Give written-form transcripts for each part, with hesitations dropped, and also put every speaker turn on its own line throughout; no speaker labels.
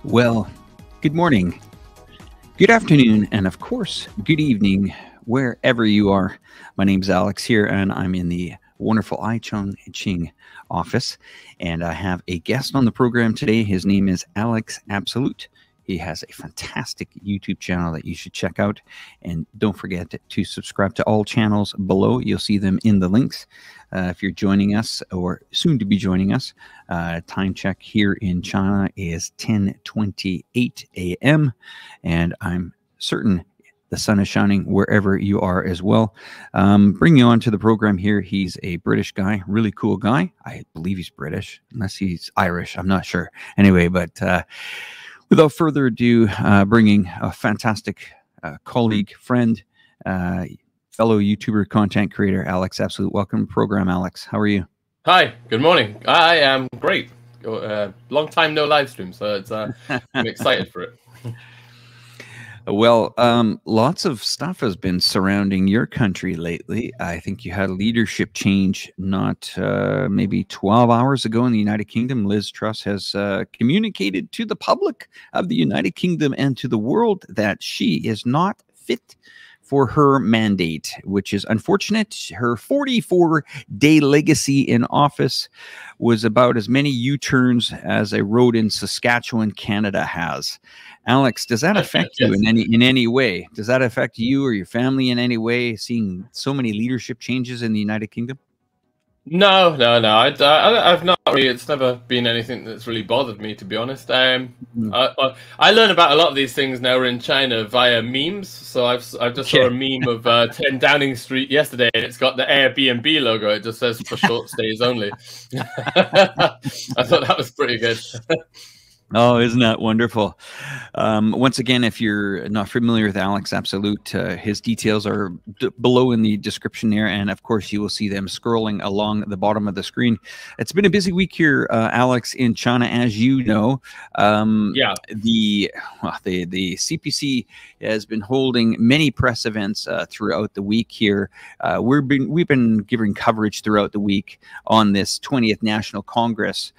Well, good morning, good afternoon, and of course, good evening, wherever you are. My name's Alex here, and I'm in the wonderful iChongqing office, and I have a guest on the program today. His name is Alex Absolute. He has a fantastic YouTube channel that you should check out, and don't forget to subscribe to all channels below. You'll see them in the links. If you're joining us or soon to be joining us, time check here in China is 10:28 a.m. and I'm certain the sun is shining wherever you are as well. Bring you on to the program here. He's a British guy, really cool guy. I believe he's British, unless he's Irish. I'm not sure. Anyway, but without further ado, bringing a fantastic colleague, friend, fellow YouTuber, content creator, Alex Absolute. Welcome to the program, Alex. How are you?
Hi, good morning. I am great. Long time no live stream, so it's, I'm excited for it.
Well, lots of stuff has been surrounding your country lately. I think you had a leadership change not maybe 12 hours ago in the United Kingdom. Liz Truss has communicated to the public of the United Kingdom and to the world that she is not fit for her mandate, which is unfortunate. Her 44-day legacy in office was about as many U-turns as a road in Saskatchewan, Canada has. Alex, does that affect you in any way? Does that affect you or your family in any way, seeing so many leadership changes in the United Kingdom?
No. I've not really. It's never been anything that's really bothered me, to be honest. I learn about a lot of these things now in China via memes. So I just saw a meme of 10 Downing Street yesterday, and it's got the Airbnb logo. It just says for short stays only. I thought that was pretty good.
Oh, isn't that wonderful? Once again, if you're not familiar with Alex Absolute, his details are below in the description there. And of course, you will see them scrolling along the bottom of the screen. It's been a busy week here, Alex, in China, as you know. The CPC has been holding many press events throughout the week here. We've been giving coverage throughout the week on this 20th National Congress.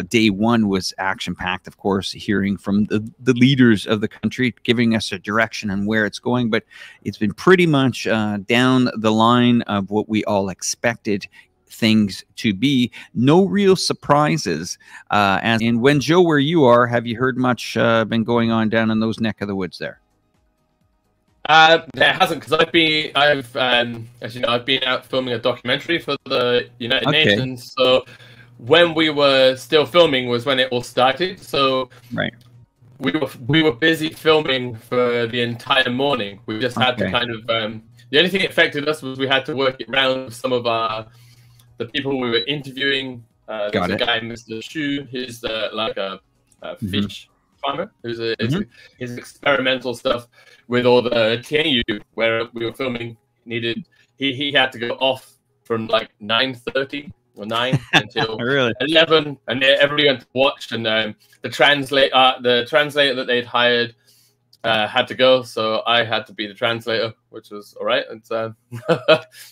Day one was action-packed, of course, hearing from the leaders of the country, giving us a direction on where it's going. But it's been pretty much down the line of what we all expected things to be. No real surprises. As in Wenzhou, where you are, have you heard much been going on down in those neck of the woods there?
There hasn't, because as you know, I've been out filming a documentary for the United Nations. So when we were still filming was when it all started. So we were busy filming for the entire morning. We just had to kind of the only thing that affected us was we had to work it around some of the people we were interviewing. There's a guy, Mr. Shu, he's like a fish farmer, who's his experimental stuff with all the Tianyu where we were filming he had to go off from like 9:30 or 9 until
really?
11, and everybody went to watch, and the translator that they'd hired had to go, so I had to be the translator, which was all right. And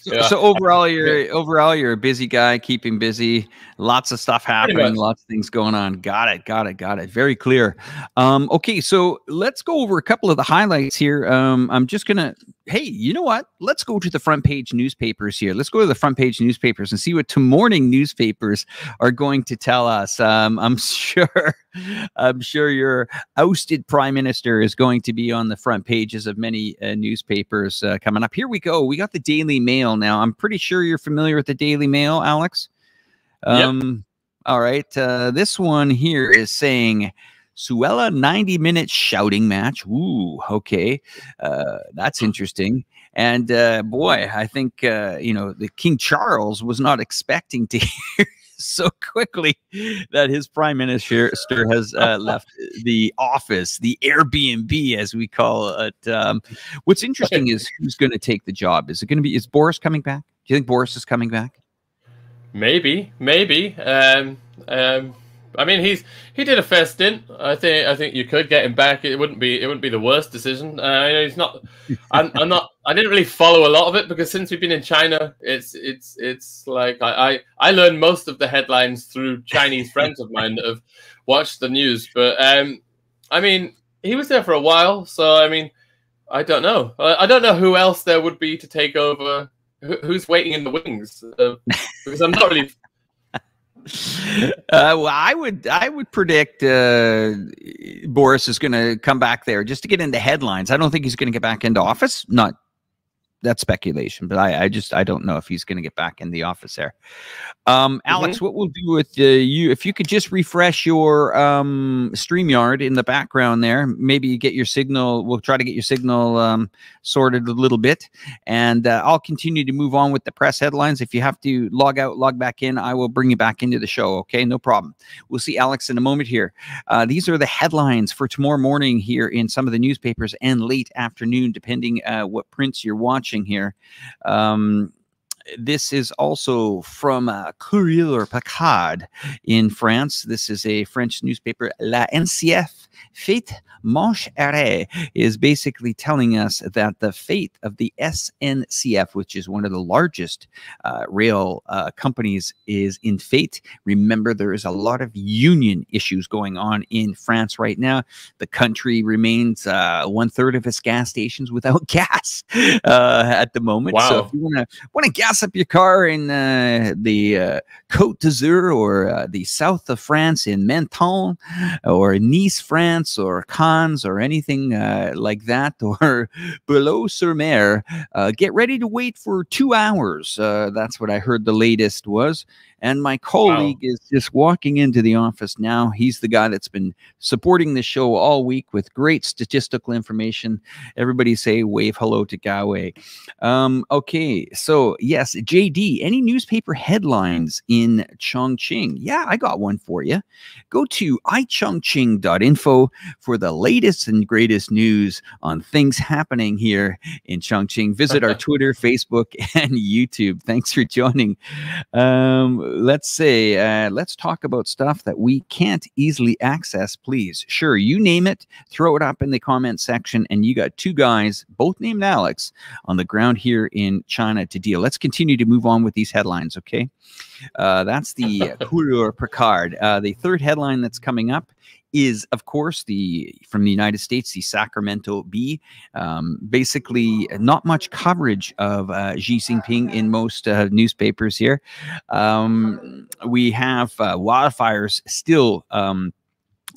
yeah. So overall, you're a busy guy, keeping busy, lots of stuff happening, lots of things going on. Got it. Very clear. Okay, so let's go over a couple of the highlights here. I'm just gonna. Hey, you know what? Let's go to the front page newspapers here. Let's go to the front page newspapers and see what tomorrow newspapers are going to tell us. I'm sure your ousted prime minister is going to be on the front pages of many newspapers coming up. Here we go. We got the Daily Mail now. I'm pretty sure you're familiar with the Daily Mail, Alex.
Yep.
All right. This one here is saying Suella 90-minute shouting match. Ooh, okay. That's interesting. And boy, I think, the King Charles was not expecting to hear so quickly that his prime minister has left the office, the Airbnb, as we call it. What's interesting is who's going to take the job. Is Boris coming back? Do you think Boris is coming back? Maybe.
I mean, he did a fair stint. I think you could get him back. It wouldn't be the worst decision. He's not. I'm not. I didn't really follow a lot of it because since we've been in China, it's like I learned most of the headlines through Chinese friends of mine that have watched the news. But I mean, he was there for a while, so I mean, I don't know. I don't know who else there would be to take over. Who's waiting in the wings? Because I'm not really.
Well, I would predict Boris is going to come back there just to get into headlines. I don't think he's going to get back into office. That's speculation, but I don't know if he's going to get back in the office there. Alex, what we'll do with you, if you could just refresh your StreamYard in the background there, maybe get your signal. We'll try to get your signal sorted a little bit, and I'll continue to move on with the press headlines. If you have to log out, log back in, I will bring you back into the show. Okay, no problem. We'll see Alex in a moment here. These are the headlines for tomorrow morning here in some of the newspapers and late afternoon, depending what prints you're watching here. This is also from Courrier Placard in France. This is a French newspaper. La NCF Fête Manche Arrêt is basically telling us that the fate of the SNCF, which is one of the largest rail companies, is in fate. Remember, there is a lot of union issues going on in France right now. The country remains 1/3 of its gas stations without gas at the moment.
Wow.
So if you want to gas up your car in the Côte d'Azur or the south of France in Menton or Nice, France, or Cannes or anything like that, or Boulogne-sur-Mer, get ready to wait for 2 hours. That's what I heard the latest was. And my colleague is just walking into the office now. He's the guy that's been supporting the show all week with great statistical information. Everybody say wave hello to Gawe. Okay, so yes, JD, any newspaper headlines in Chongqing? Yeah, I got one for you. Go to iChongqing.info for the latest and greatest news on things happening here in Chongqing. Visit our Twitter, Facebook, and YouTube. Thanks for joining. Let's talk about stuff that we can't easily access, please. Sure, you name it, throw it up in the comment section, and you got two guys, both named Alex, on the ground here in China to deal. Let's continue to move on with these headlines, okay? That's the Courrier Placard. The third headline that's coming up is, of course, from the United States, the Sacramento Bee. Basically, not much coverage of Xi Jinping in most newspapers here. We have wildfires still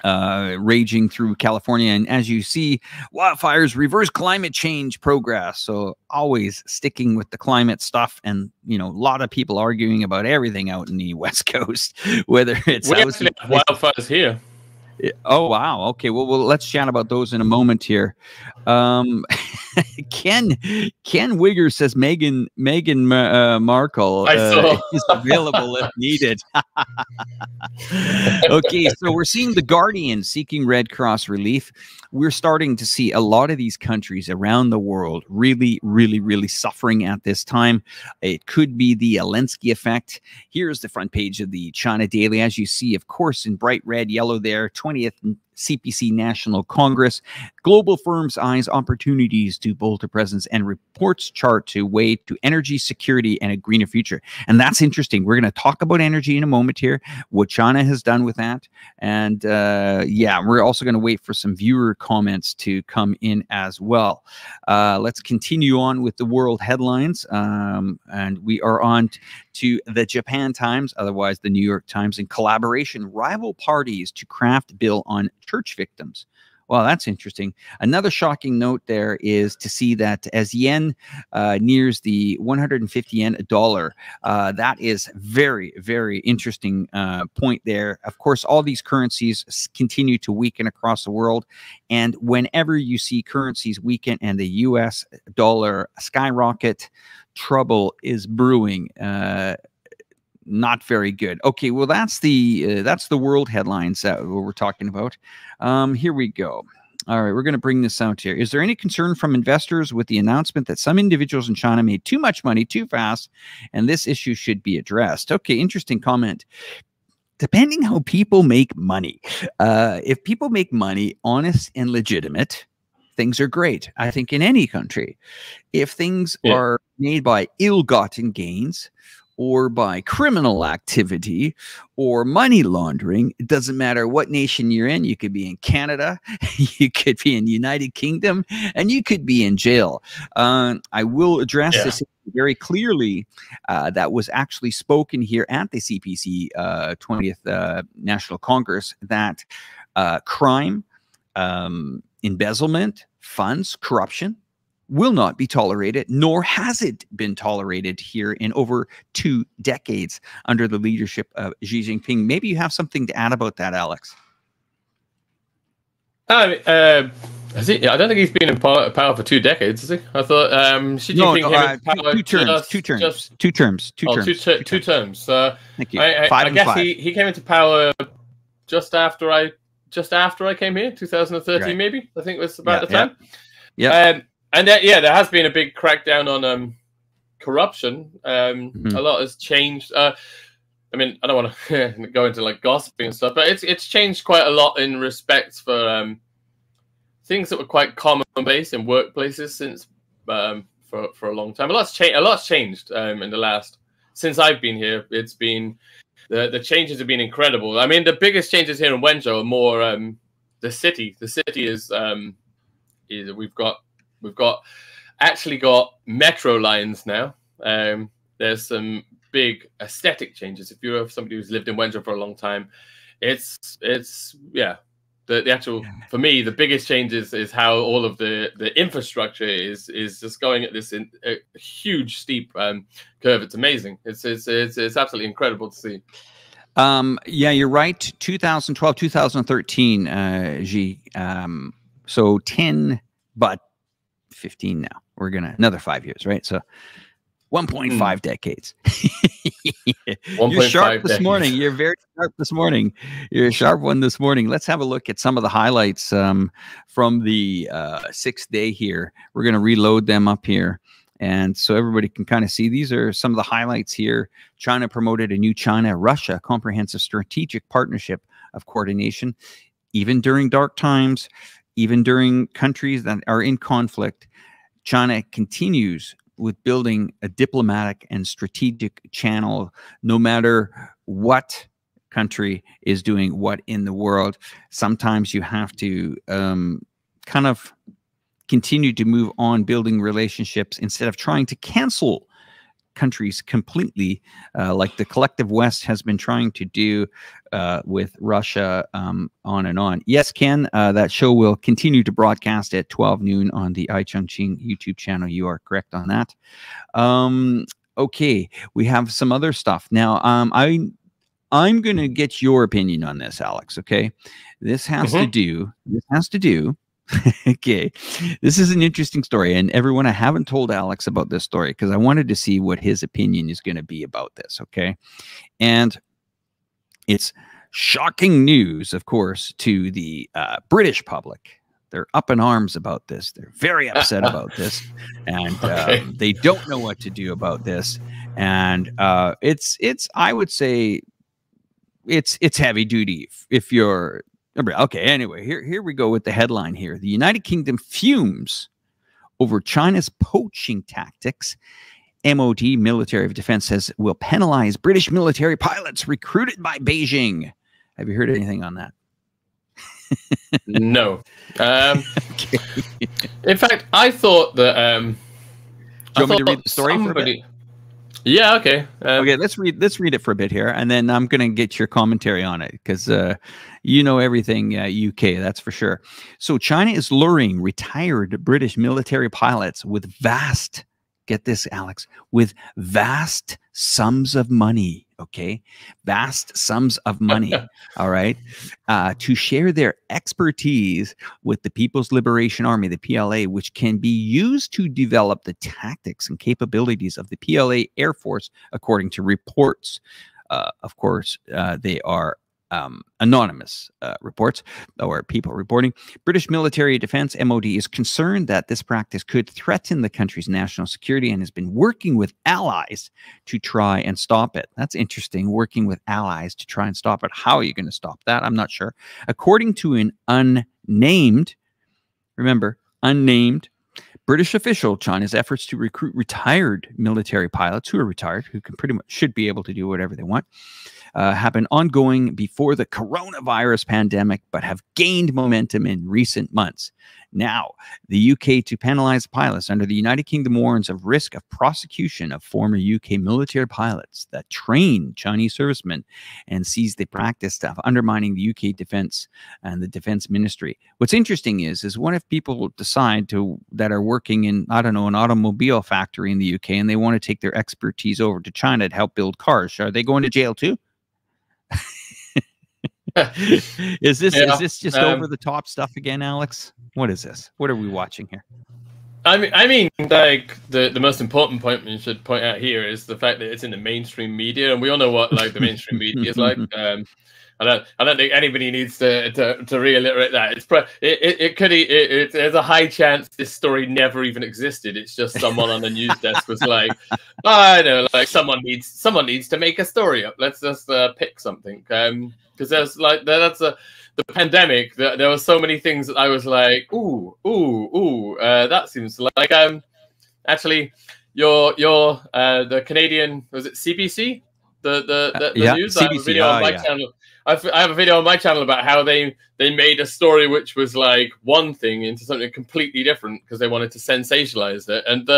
raging through California, and as you see, wildfires reverse climate change progress. So always sticking with the climate stuff, and a lot of people arguing about everything out in the West Coast, whether it's
we actually have wildfires here.
Oh, wow. Okay. Well, let's chat about those in a moment here. Ken Wigger says Meghan Markle
I saw.
is available if needed. Okay, so we're seeing the Guardian seeking Red Cross relief. We're starting to see a lot of these countries around the world really, really, really suffering at this time. It could be the Zelensky effect. Here's the front page of the China Daily. As you see, of course, in bright red, yellow there, 20th CPC National Congress. Global firms eyes opportunities to bolster presence and reports chart to way to energy security and a greener future. And that's interesting. We're going to talk about energy in a moment here, what China has done with that. And yeah, we're also going to wait for some viewer comments to come in as well. Let's continue on with the world headlines. And we are on to the Japan Times, otherwise the New York Times, in collaboration, rival parties to craft bill on church victims. Well, that's interesting. Another shocking note there is to see that as yen nears the 150 yen a dollar, that is very, very interesting point there. Of course, all these currencies continue to weaken across the world. And whenever you see currencies weaken and the US dollar skyrocket, trouble is brewing. Not very good. Okay, well, that's the world headlines that we're talking about. Here we go. All right, we're going to bring this out here. Is there any concern from investors with the announcement that some individuals in China made too much money too fast, and this issue should be addressed? Okay, interesting comment. Depending how people make money, if people make money honest and legitimate, things are great. I think in any country, if things are made by ill-gotten gains, or by criminal activity or money laundering, it doesn't matter what nation you're in. You could be in Canada, you could be in the United Kingdom, and you could be in jail. I will address this very clearly. That was actually spoken here at the CPC 20th National Congress, that crime, embezzlement, funds, corruption, will not be tolerated, nor has it been tolerated here in over 2 decades under the leadership of Xi Jinping. Maybe you have something to add about that, Alex.
Has he? I don't think he's been in power for 2 decades, has he? I thought Xi Jinping came in power
two terms.
Two terms.
Thank you.
I guess he came into power just after I came here, 2013, right. Maybe. I think it was about the time.
Yeah.
And there has been a big crackdown on corruption. A lot has changed. I mean, I don't want to go into like gossiping and stuff, but it's changed quite a lot in respects for things that were quite commonplace in workplaces since for a long time. A lot's changed in the last, since I've been here. It's been the changes have been incredible. I mean, the biggest changes here in Wenzhou are more the city. The city is we've actually got metro lines now. There's some big aesthetic changes. If you're somebody who's lived in Wenzhou for a long time, it's the actual, for me, the biggest change is how all of the infrastructure is just going at this a huge steep curve. It's amazing. It's absolutely incredible to see.
Yeah, you're right. 2012, 2013, Xi. So 10, but 15 now. We're gonna another 5 years, right? So 1.5 decades. You're sharp this morning. You're very sharp this morning. You're a sharp one this morning. Let's have a look at some of the highlights from the 6th day here. We're going to reload them up here. And so everybody can kind of see, these are some of the highlights here. China promoted a new China-Russia comprehensive strategic partnership of coordination, even during dark times, even during countries that are in conflict. China continues with building a diplomatic and strategic channel, no matter what country is doing what in the world. Sometimes you have to kind of continue to move on building relationships instead of trying to cancel countries completely, like the collective West has been trying to do with Russia, on and on. Yes, Ken, that show will continue to broadcast at 12 noon on the iChongqing YouTube channel. You are correct on that. Okay, we have some other stuff. Now, I'm going to get your opinion on this, Alex. Okay, this has to do. This has to do. Okay, this is an interesting story, and everyone, I haven't told Alex about this story because I wanted to see what his opinion is going to be about this. Okay, and it's shocking news, of course, to the British public. They're up in arms about this. They're very upset about this, and they don't know what to do about this. And it's I would say it's heavy duty if you're okay. Anyway, here we go with the headline here. The United Kingdom fumes over China's poaching tactics. MOD, Military of Defense, says will penalize British military pilots recruited by Beijing. Have you heard anything on that?
No. Okay. In fact, I thought that.
Do you want me to read the story for a bit?
Yeah. Okay.
Okay. Let's read it for a bit here, and then I'm going to get your commentary on it because you know everything UK. That's for sure. So China is luring retired British military pilots with vast. Get this, Alex, with vast sums of money, okay? Vast sums of money, all right? To share their expertise with the People's Liberation Army, the PLA, which can be used to develop the tactics and capabilities of the PLA Air Force, according to reports. Of course, they are anonymous reports or people reporting. British military defense, MOD, is concerned that this practice could threaten the country's national security and has been working with allies to try and stop it. That's interesting, working with allies to try and stop it. How are you going to stop that? I'm not sure. According to an unnamed, remember, unnamed British official, China's efforts to recruit retired military pilots who are retired, who can pretty much should be able to do whatever they want, have been ongoing before the coronavirus pandemic, but have gained momentum in recent months. Now, the UK to penalize pilots under the United Kingdom warns of risk of prosecution of former UK military pilots that train Chinese servicemen and sees the practice of undermining the UK defense and the defense ministry. What's interesting is what if people decide that are working in, I don't know, an automobile factory in the UK and they want to take their expertise over to China to help build cars? Are they going to jail too? Is this just over the top stuff again, Alex? What is this? What are we watching here?
I mean, like the most important point we should point out here is the fact that it's in the mainstream media, and we all know what like the mainstream media is like. I don't think anybody needs to reiterate that. There's a high chance this story never even existed. It's just someone on the news desk was like, oh, I know, like someone needs to make a story up. Let's just pick something. Because there's like the pandemic. There were so many things that I was like, that seems like actually your the Canadian, was it CPC? The news.
CPC,
I have a video on my channel. I have a video on my channel about how they made a story which was like one thing into something completely different because they wanted to sensationalize it. And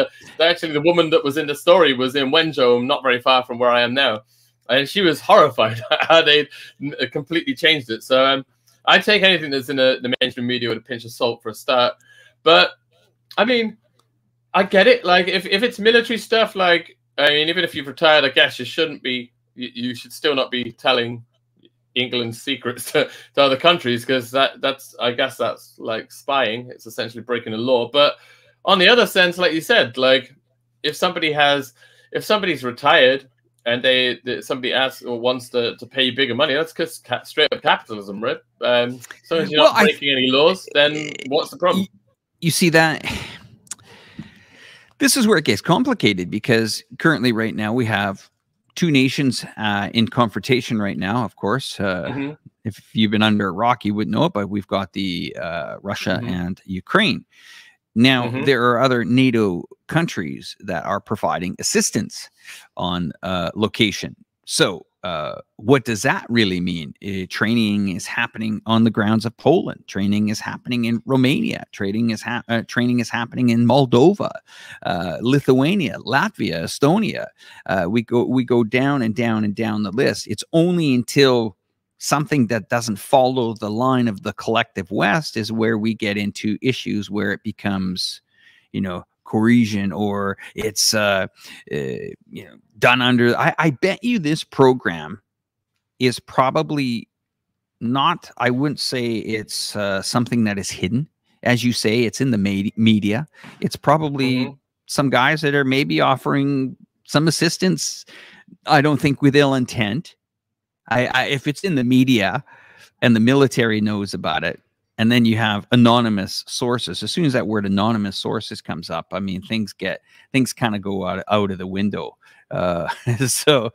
actually the woman that was in the story was in Wenzhou, not very far from where I am now, and she was horrified at how they completely changed it. So I take anything that's in the mainstream media with a pinch of salt for a start. But I mean, I get it. Like if it's military stuff, like I mean, even if you've retired, I guess you shouldn't be. You should still not be telling England's secrets to other countries, because that's I guess that's like spying. It's essentially breaking the law. But on the other sense, like you said, like if somebody's retired and somebody asks or wants to pay bigger money, that's just straight up capitalism, right? So if you're not breaking any laws, then what's the problem?
You see that. This is where it gets complicated, because currently right now we have two nations in confrontation right now, of course. If you've been under a rock, you wouldn't know it, but we've got the Russia and Ukraine. Now, there are other NATO countries that are providing assistance on location. So what does that really mean? Training is happening on the grounds of Poland. Training is happening in Romania. Training is happening in Moldova, Lithuania, Latvia, Estonia. We go down and down and down the list. It's only until something that doesn't follow the line of the collective West is where we get into issues where it becomes, coercion, or it's done under. I bet you this program is probably not, I wouldn't say it's something that is hidden. As you say, it's in the media. It's probably some guys that are maybe offering some assistance. I don't think with ill intent. If it's in the media and the military knows about it, and then you have anonymous sources, as soon as that word anonymous sources comes up, I mean, things kind of go out of the window. So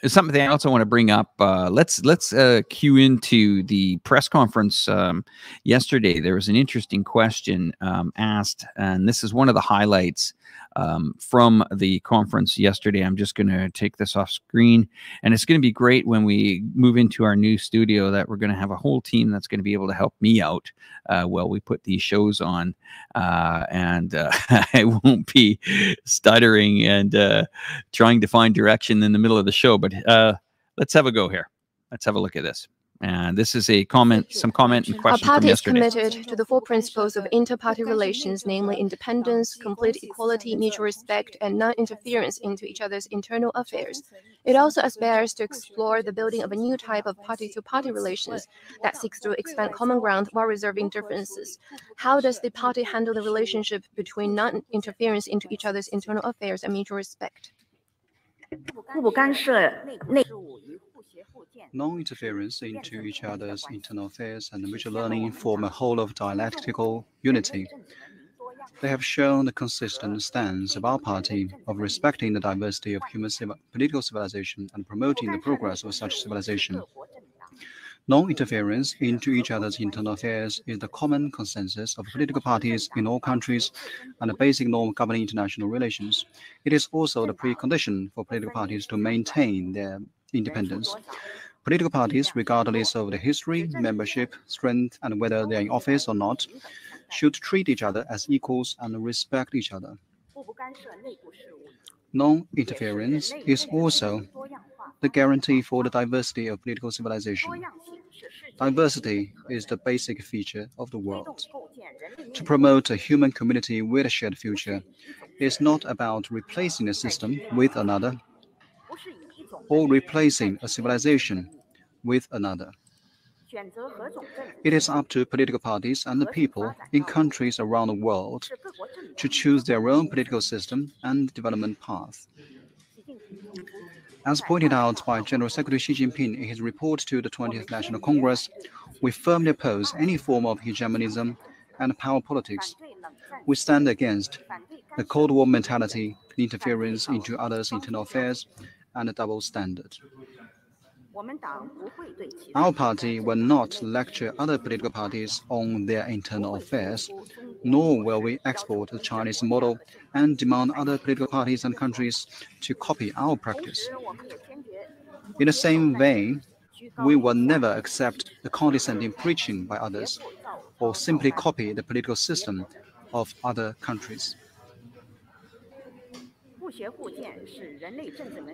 something I also want to bring up. Let's cue into the press conference yesterday. There was an interesting question asked, and this is one of the highlights from the conference yesterday. I'm just going to take this off screen, and it's going to be great when we move into our new studio that we're going to have a whole team that's going to be able to help me out while we put these shows on, and I won't be stuttering and trying to find direction in the middle of the show. But let's have a go here. Let's have a look at this. And this is a comment, some comment and question from yesterday.
Our party is committed to the four principles of inter-party relations, namely independence, complete equality, mutual respect, and non-interference into each other's internal affairs. It also aspires to explore the building of a new type of party-to-party relations that seeks to expand common ground while reserving differences. How does the party handle the relationship between non-interference into each other's internal affairs and mutual respect?
Non-interference into each other's internal affairs and mutual learning form a whole of dialectical unity. They have shown the consistent stance of our party of respecting the diversity of human political civilization and promoting the progress of such civilization. Non-interference into each other's internal affairs is the common consensus of political parties in all countries and a basic norm governing international relations. It is also the precondition for political parties to maintain their independence. Political parties, regardless of the history, membership, strength, and whether they are in office or not, should treat each other as equals and respect each other. Non-interference is also the guarantee for the diversity of political civilization. Diversity is the basic feature of the world. To promote a human community with a shared future is not about replacing a system with another, or replacing a civilization with another. It is up to political parties and the people in countries around the world to choose their own political system and development path. As pointed out by General Secretary Xi Jinping in his report to the 20th National Congress, we firmly oppose any form of hegemonism and power politics. We stand against the Cold War mentality, interference into others' internal affairs, and a double standard. Our party will not lecture other political parties on their internal affairs, nor will we export the Chinese model and demand other political parties and countries to copy our practice. In the same vein, we will never accept the condescending preaching by others, or simply copy the political system of other countries.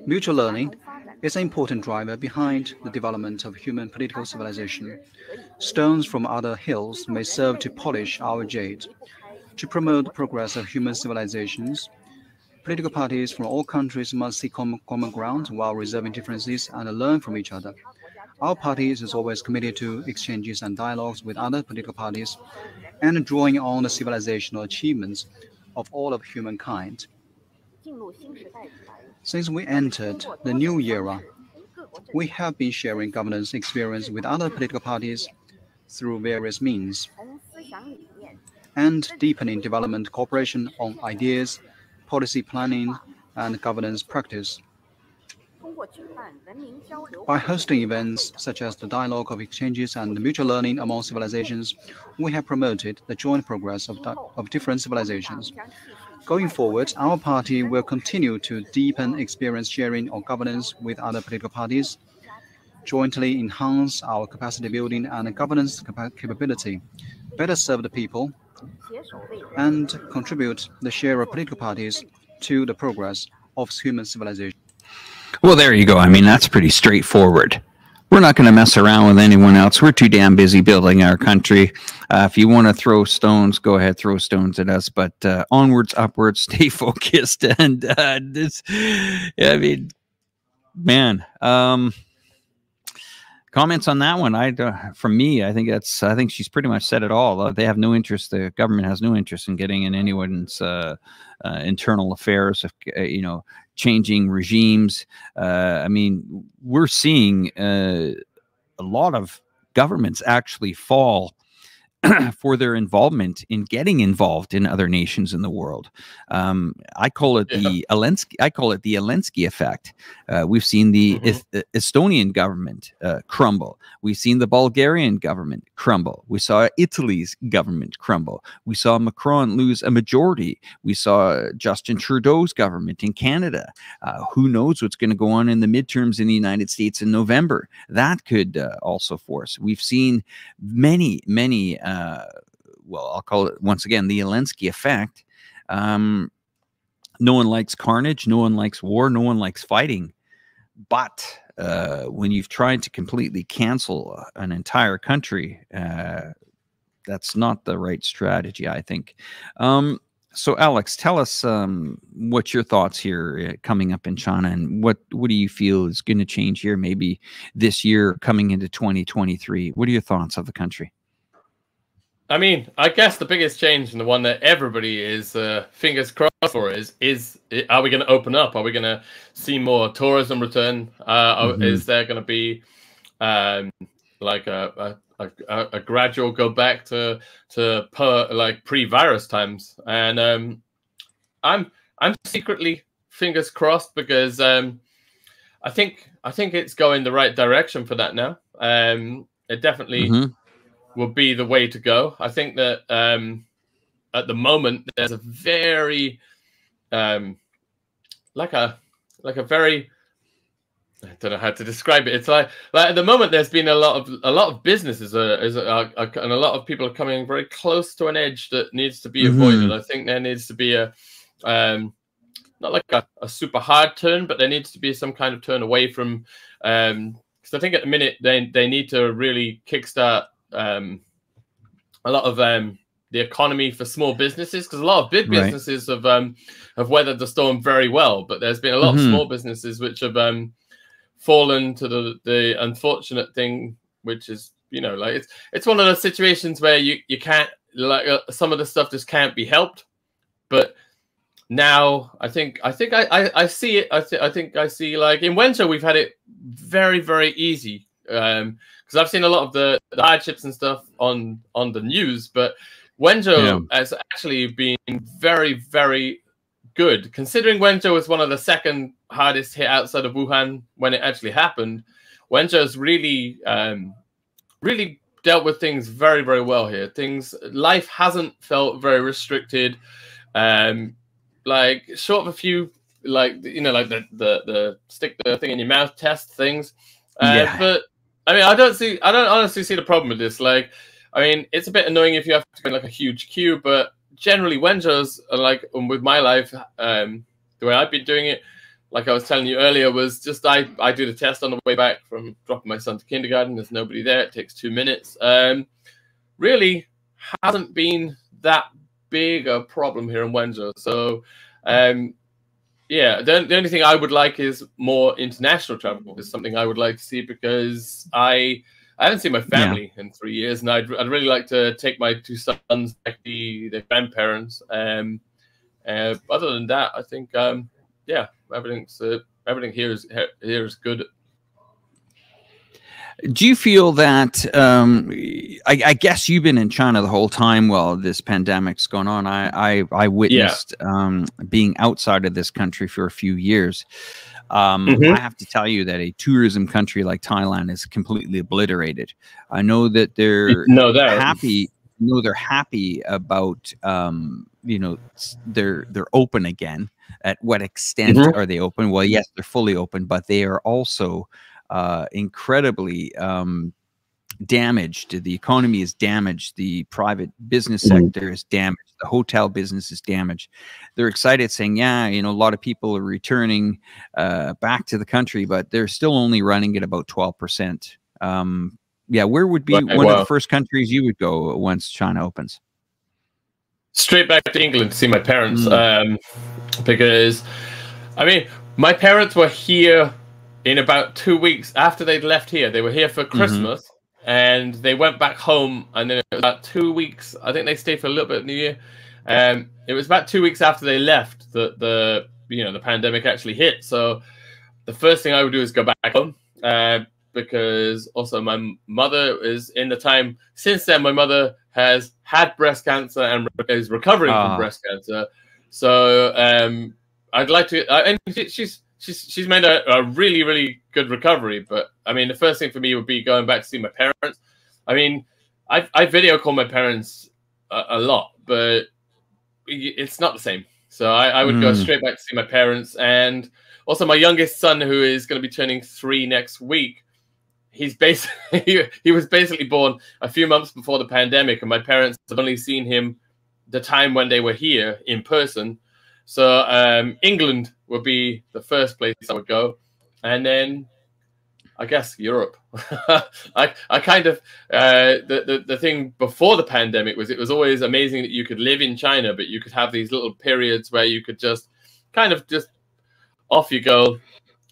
Mutual learning is an important driver behind the development of human political civilization. Stones from other hills may serve to polish our jade. To promote the progress of human civilizations, political parties from all countries must seek common ground while reserving differences and learn from each other. Our party is always committed to exchanges and dialogues with other political parties and drawing on the civilizational achievements of all of humankind. Since we entered the new era, we have been sharing governance experience with other political parties through various means and deepening development cooperation on ideas, policy planning, and governance practice. By hosting events such as the dialogue of exchanges and mutual learning among civilizations, we have promoted the joint progress of different civilizations. Going forward, our party will continue to deepen experience sharing on governance with other political parties, jointly enhance our capacity building and governance capability, better serve the people, and contribute the share of political parties to the progress of human civilization.
Well, there you go. I mean, that's pretty straightforward. We're not going to mess around with anyone else. We're too damn busy building our country. If you want to throw stones, go ahead, throw stones at us. But onwards, upwards, stay focused. And this, I mean, man, Comments on that one? From me, I think she's pretty much said it all. They have no interest. The government has no interest in getting in anyone's internal affairs. You know, changing regimes. I mean, we're seeing a lot of governments actually fall for their involvement in getting involved in other nations in the world. I call it the Zelensky effect. We've seen the Estonian government crumble. We've seen the Bulgarian government crumble. We saw Italy's government crumble. We saw Macron lose a majority. We saw Justin Trudeau's government in Canada. Who knows what's going to go on in the midterms in the United States in November? That could also force. We've seen many well, I'll call it once again the Zelensky effect. No one likes carnage. No one likes war. No one likes fighting. But when you've tried to completely cancel an entire country, that's not the right strategy, I think. So, Alex, tell us what's your thoughts here coming up in China, and what do you feel is going to change here maybe this year coming into 2023? What are your thoughts of the country?
I mean, I guess the biggest change, and the one that everybody is fingers crossed for, is are we going to open up? Are we going to see more tourism return? Is there going to be like a gradual go back to like pre-virus times? And I'm secretly fingers crossed, because I think it's going the right direction for that now. It definitely will be the way to go. I think that at the moment there's a very like a very, I don't know how to describe it. It's like at the moment there's been a lot of businesses and a lot of people are coming very close to an edge that needs to be avoided. I think there needs to be a not like a super hard turn, but there needs to be some kind of turn away from because I think at the minute they need to really kickstart a lot of the economy for small businesses, because a lot of big businesses have weathered the storm very well, but there's been a lot of small businesses which have fallen to the unfortunate thing, which is, you know, like it's one of those situations where you can't, like some of the stuff just can't be helped. But now I think I see it. I think I see, like in Wenzhou we've had it very, very easy. Because I've seen a lot of the hardships and stuff on the news, but Wenzhou has actually been very, very good, considering Wenzhou was one of the second hardest hit outside of Wuhan when it actually happened. Wenzhou's really, really dealt with things very, very well here. Life hasn't felt very restricted. Like short of a few, like, you know, like the stick the thing in your mouth test things, but. I mean, I don't honestly see the problem with this. Like, I mean, it's a bit annoying if you have to go in like a huge queue, but generally Wenzhou's, like with my life, the way I've been doing it, like I was telling you earlier, was just I do the test on the way back from dropping my son to kindergarten. There's nobody there. It takes 2 minutes. Really hasn't been that big a problem here in Wenzhou. So, yeah, the only thing I would like is more international travel. Is something I would like to see, because I haven't seen my family in 3 years, and I'd really like to take my 2 sons back to their grandparents. Other than that, I think yeah, everything here is good.
Do you feel that, I guess you've been in China the whole time while this pandemic's going on. I witnessed being outside of this country for a few years. I have to tell you that a tourism country like Thailand is completely obliterated. I know that they're happy. No, they're happy about, you know, they're open again. At what extent are they open? Well, yes, they're fully open, but they are also incredibly damaged. The economy is damaged. The private business sector is damaged. The hotel business is damaged. They're excited, saying, yeah, you know, a lot of people are returning back to the country, but they're still only running at about 12%. Yeah, where would be one of the first countries you would go once China opens?
Straight back to England to see my parents, because, I mean, my parents were here in about 2 weeks after they'd left here. They were here for Christmas, and they went back home, and then it was about 2 weeks. I think they stayed for a little bit of New Year. It was about 2 weeks after they left that the pandemic actually hit. So the first thing I would do is go back home, because also my mother is in the time since then. My mother has had breast cancer and is recovering from breast cancer. So I'd like to, and she's made a really, really good recovery. But I mean, the first thing for me would be going back to see my parents. I mean, I video call my parents a lot, but it's not the same. So I would go straight back to see my parents. And also my youngest son, who is going to be turning 3 next week, he was basically born a few months before the pandemic, and my parents have only seen him the time when they were here in person. So England would be the first place I would go, and then I guess Europe. I kind of the thing before the pandemic was it was always amazing that you could live in China, but you could have these little periods where you could just kind of just off you go,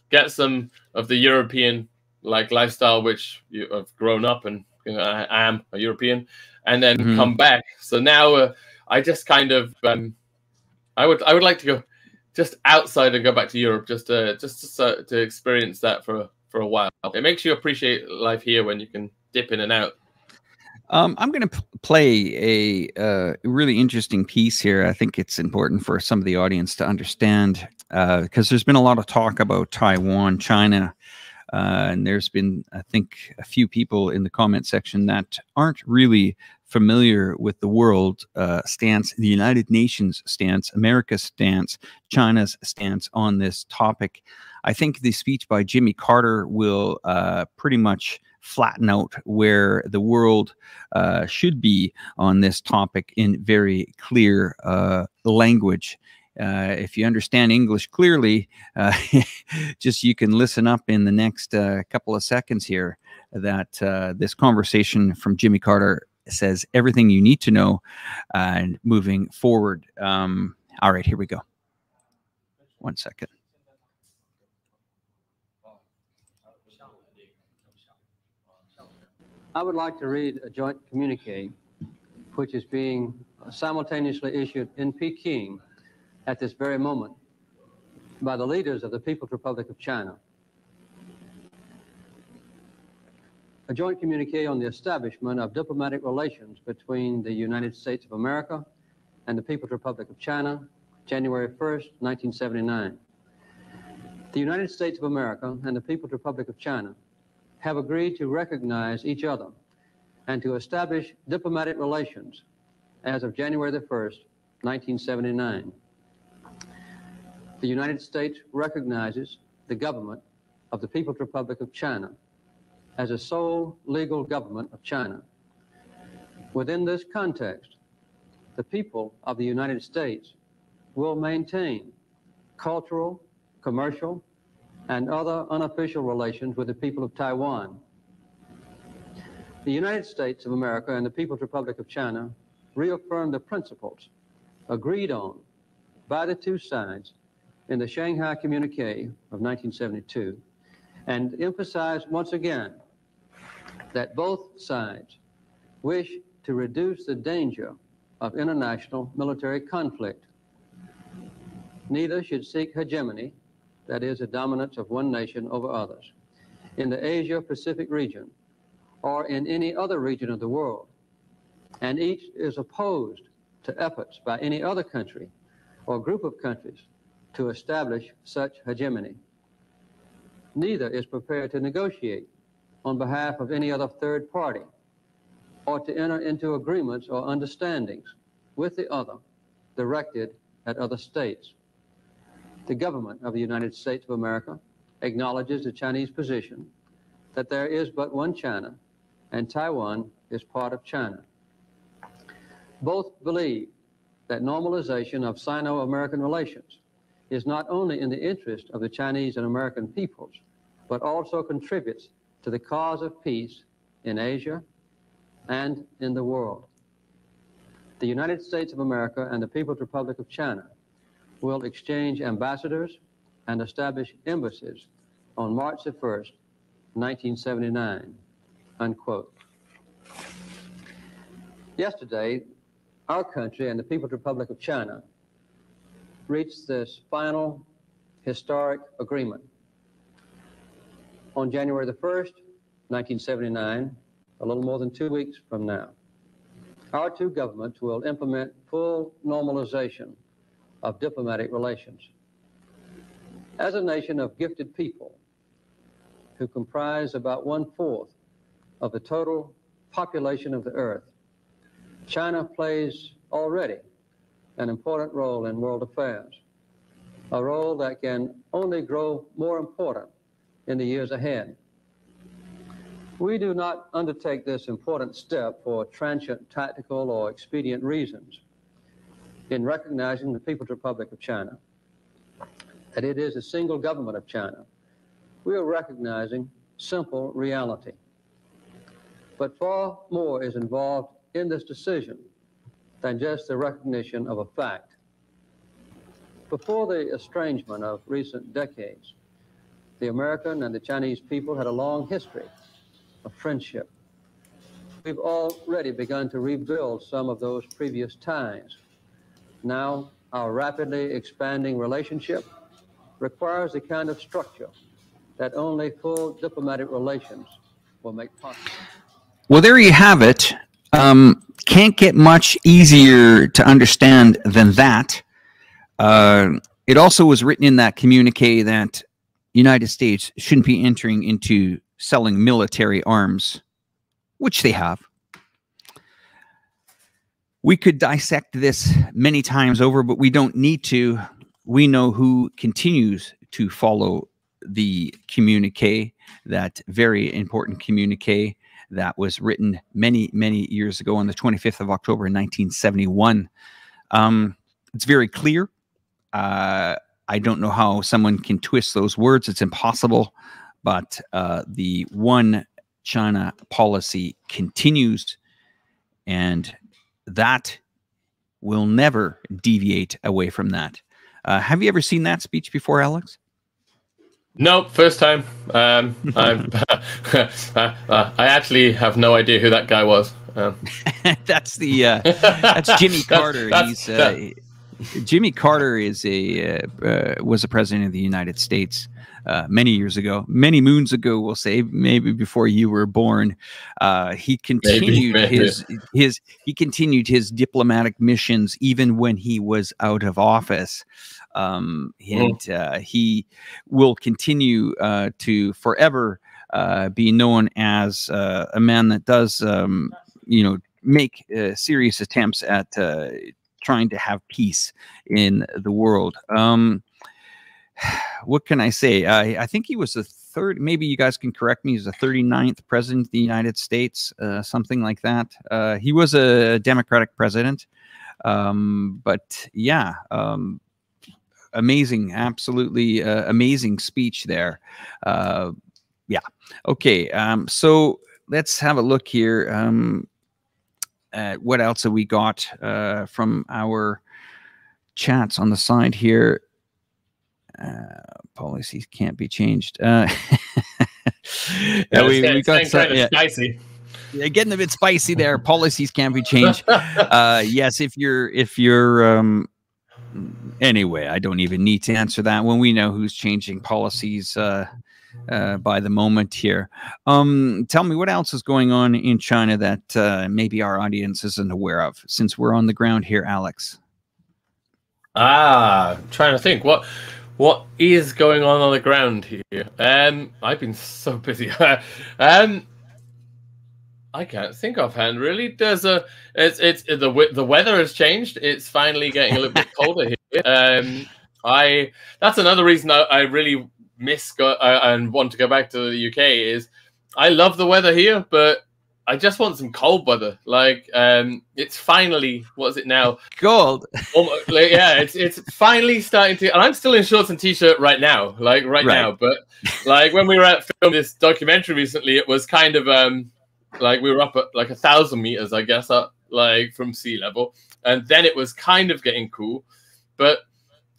get some of the European like lifestyle, which you have grown up, and I am a European, and then come back. So now I just kind of I would like to go just outside and go back to Europe, just to experience that for a while. It makes you appreciate life here when you can dip in and out.
I'm going to play a really interesting piece here. I think it's important for some of the audience to understand, because there's been a lot of talk about Taiwan, China, and there's been, I think, a few people in the comment section that aren't really familiar with the world stance, the United Nations stance, America's stance, China's stance on this topic. I think the speech by Jimmy Carter will pretty much flatten out where the world should be on this topic in very clear language. If you understand English clearly, just you can listen up in the next couple of seconds here that this conversation from Jimmy Carter says everything you need to know and moving forward. All right, here we go. 1 second.
I would like to read a joint communique which is being simultaneously issued in Peking at this very moment by the leaders of the People's Republic of China. A joint communique on the establishment of diplomatic relations between the United States of America and the People's Republic of China, January 1st, 1979. The United States of America and the People's Republic of China have agreed to recognize each other and to establish diplomatic relations as of January the 1st, 1979. The United States recognizes the government of the People's Republic of China as a sole legal government of China. Within this context, the people of the United States will maintain cultural, commercial, and other unofficial relations with the people of Taiwan. The United States of America and the People's Republic of China reaffirm the principles agreed on by the two sides in the Shanghai Communique of 1972, and emphasize once again that both sides wish to reduce the danger of international military conflict. Neither should seek hegemony, that is, the dominance of one nation over others, in the Asia-Pacific region or in any other region of the world, and each is opposed to efforts by any other country or group of countries to establish such hegemony. Neither is prepared to negotiate on behalf of any other third party or to enter into agreements or understandings with the other directed at other states. The government of the United States of America acknowledges the Chinese position that there is but one China and Taiwan is part of China. Both believe that normalization of Sino-American relations is not only in the interest of the Chinese and American peoples, but also contributes to the cause of peace in Asia and in the world. The United States of America and the People's Republic of China will exchange ambassadors and establish embassies on March the 1st, 1979, unquote. Yesterday, our country and the People's Republic of China reached this final historic agreement. On January the 1st, 1979, a little more than 2 weeks from now, our two governments will implement full normalization of diplomatic relations. As a nation of gifted people who comprise about 1/4 of the total population of the earth, China plays already an important role in world affairs, a role that can only grow more important in the years ahead. We do not undertake this important step for transient tactical or expedient reasons. In recognizing the People's Republic of China, that it is a single government of China, we are recognizing simple reality. But far more is involved in this decision than just the recognition of a fact. Before the estrangement of recent decades, the American and the Chinese people had a long history of friendship. We've already begun to rebuild some of those previous ties. Now, our rapidly expanding relationship requires the kind of structure that only full diplomatic relations will make possible.
Well, there you have it. Can't get much easier to understand than that. It also was written in that communique that United States shouldn't be entering into selling military arms, which they have. We could dissect this many times over, but we don't need to. We know who continues to follow the communique, that very important communique that was written many, many years ago on the 25th of October, 1971. It's very clear. I don't know how someone can twist those words. It's impossible. But the one China policy continues, and that will never deviate away from that. Have you ever seen that speech before, Alex?
No, first time. I actually have no idea who that guy was.
That's Jimmy Carter. Jimmy Carter was a president of the United States many years ago, many moons ago. We'll say maybe before you were born. He continued he continued his diplomatic missions even when he was out of office. And he will continue to forever be known as a man that does, make serious attempts at trying to have peace in the world. What can I say? I think he was the third, maybe you guys can correct me, he's the 39th president of the United States, something like that. He was a Democratic president. But yeah, amazing, absolutely amazing speech there. Yeah. Okay. So let's have a look here. What else have we got from our chats on the side here? Policies can't be changed. We got
spicy.
Yeah, getting a bit spicy there. Policies can't be changed. Yes, if you're anyway, I don't even need to answer that when we know who's changing policies by the moment here. Tell me, what else is going on in China that maybe our audience isn't aware of, since we're on the ground here, Alex?
Trying to think what is going on the ground here. I've been so busy. I can't think offhand, really. There's the weather has changed. It's finally getting a little bit colder here. That's another reason I really miss and want to go back to the UK is I love the weather here, but I just want some cold weather. Like it's finally, what is it now?
Cold.
Yeah, it's finally starting to. And I'm still in shorts and t-shirt right now, now. But like when we were at filming this documentary recently, it was kind of like we were up at like 1,000 meters, I guess, up like from sea level, and then it was kind of getting cool. But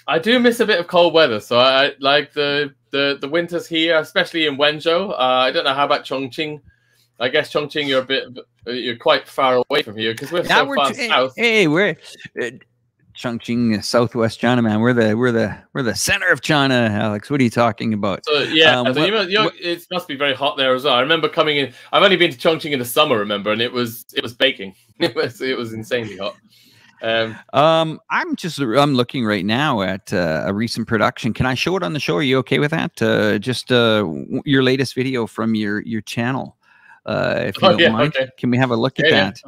I do miss a bit of cold weather, so I like the winters here, especially in Wenzhou. I don't know how about Chongqing. I guess Chongqing, you're quite far away from here because we're so far south.
Hey, we're Chongqing, Southwest China, man. We're the center of China, Alex. What are you talking about?
So yeah, it must be very hot there as well. I remember coming in. I've only been to Chongqing in the summer, remember, and it was baking. It was insanely hot.
I'm looking right now at a recent production. Can I show it on the show? Are you okay with that? Just your latest video from your channel, if you don't mind. Okay. Can we have a look at that?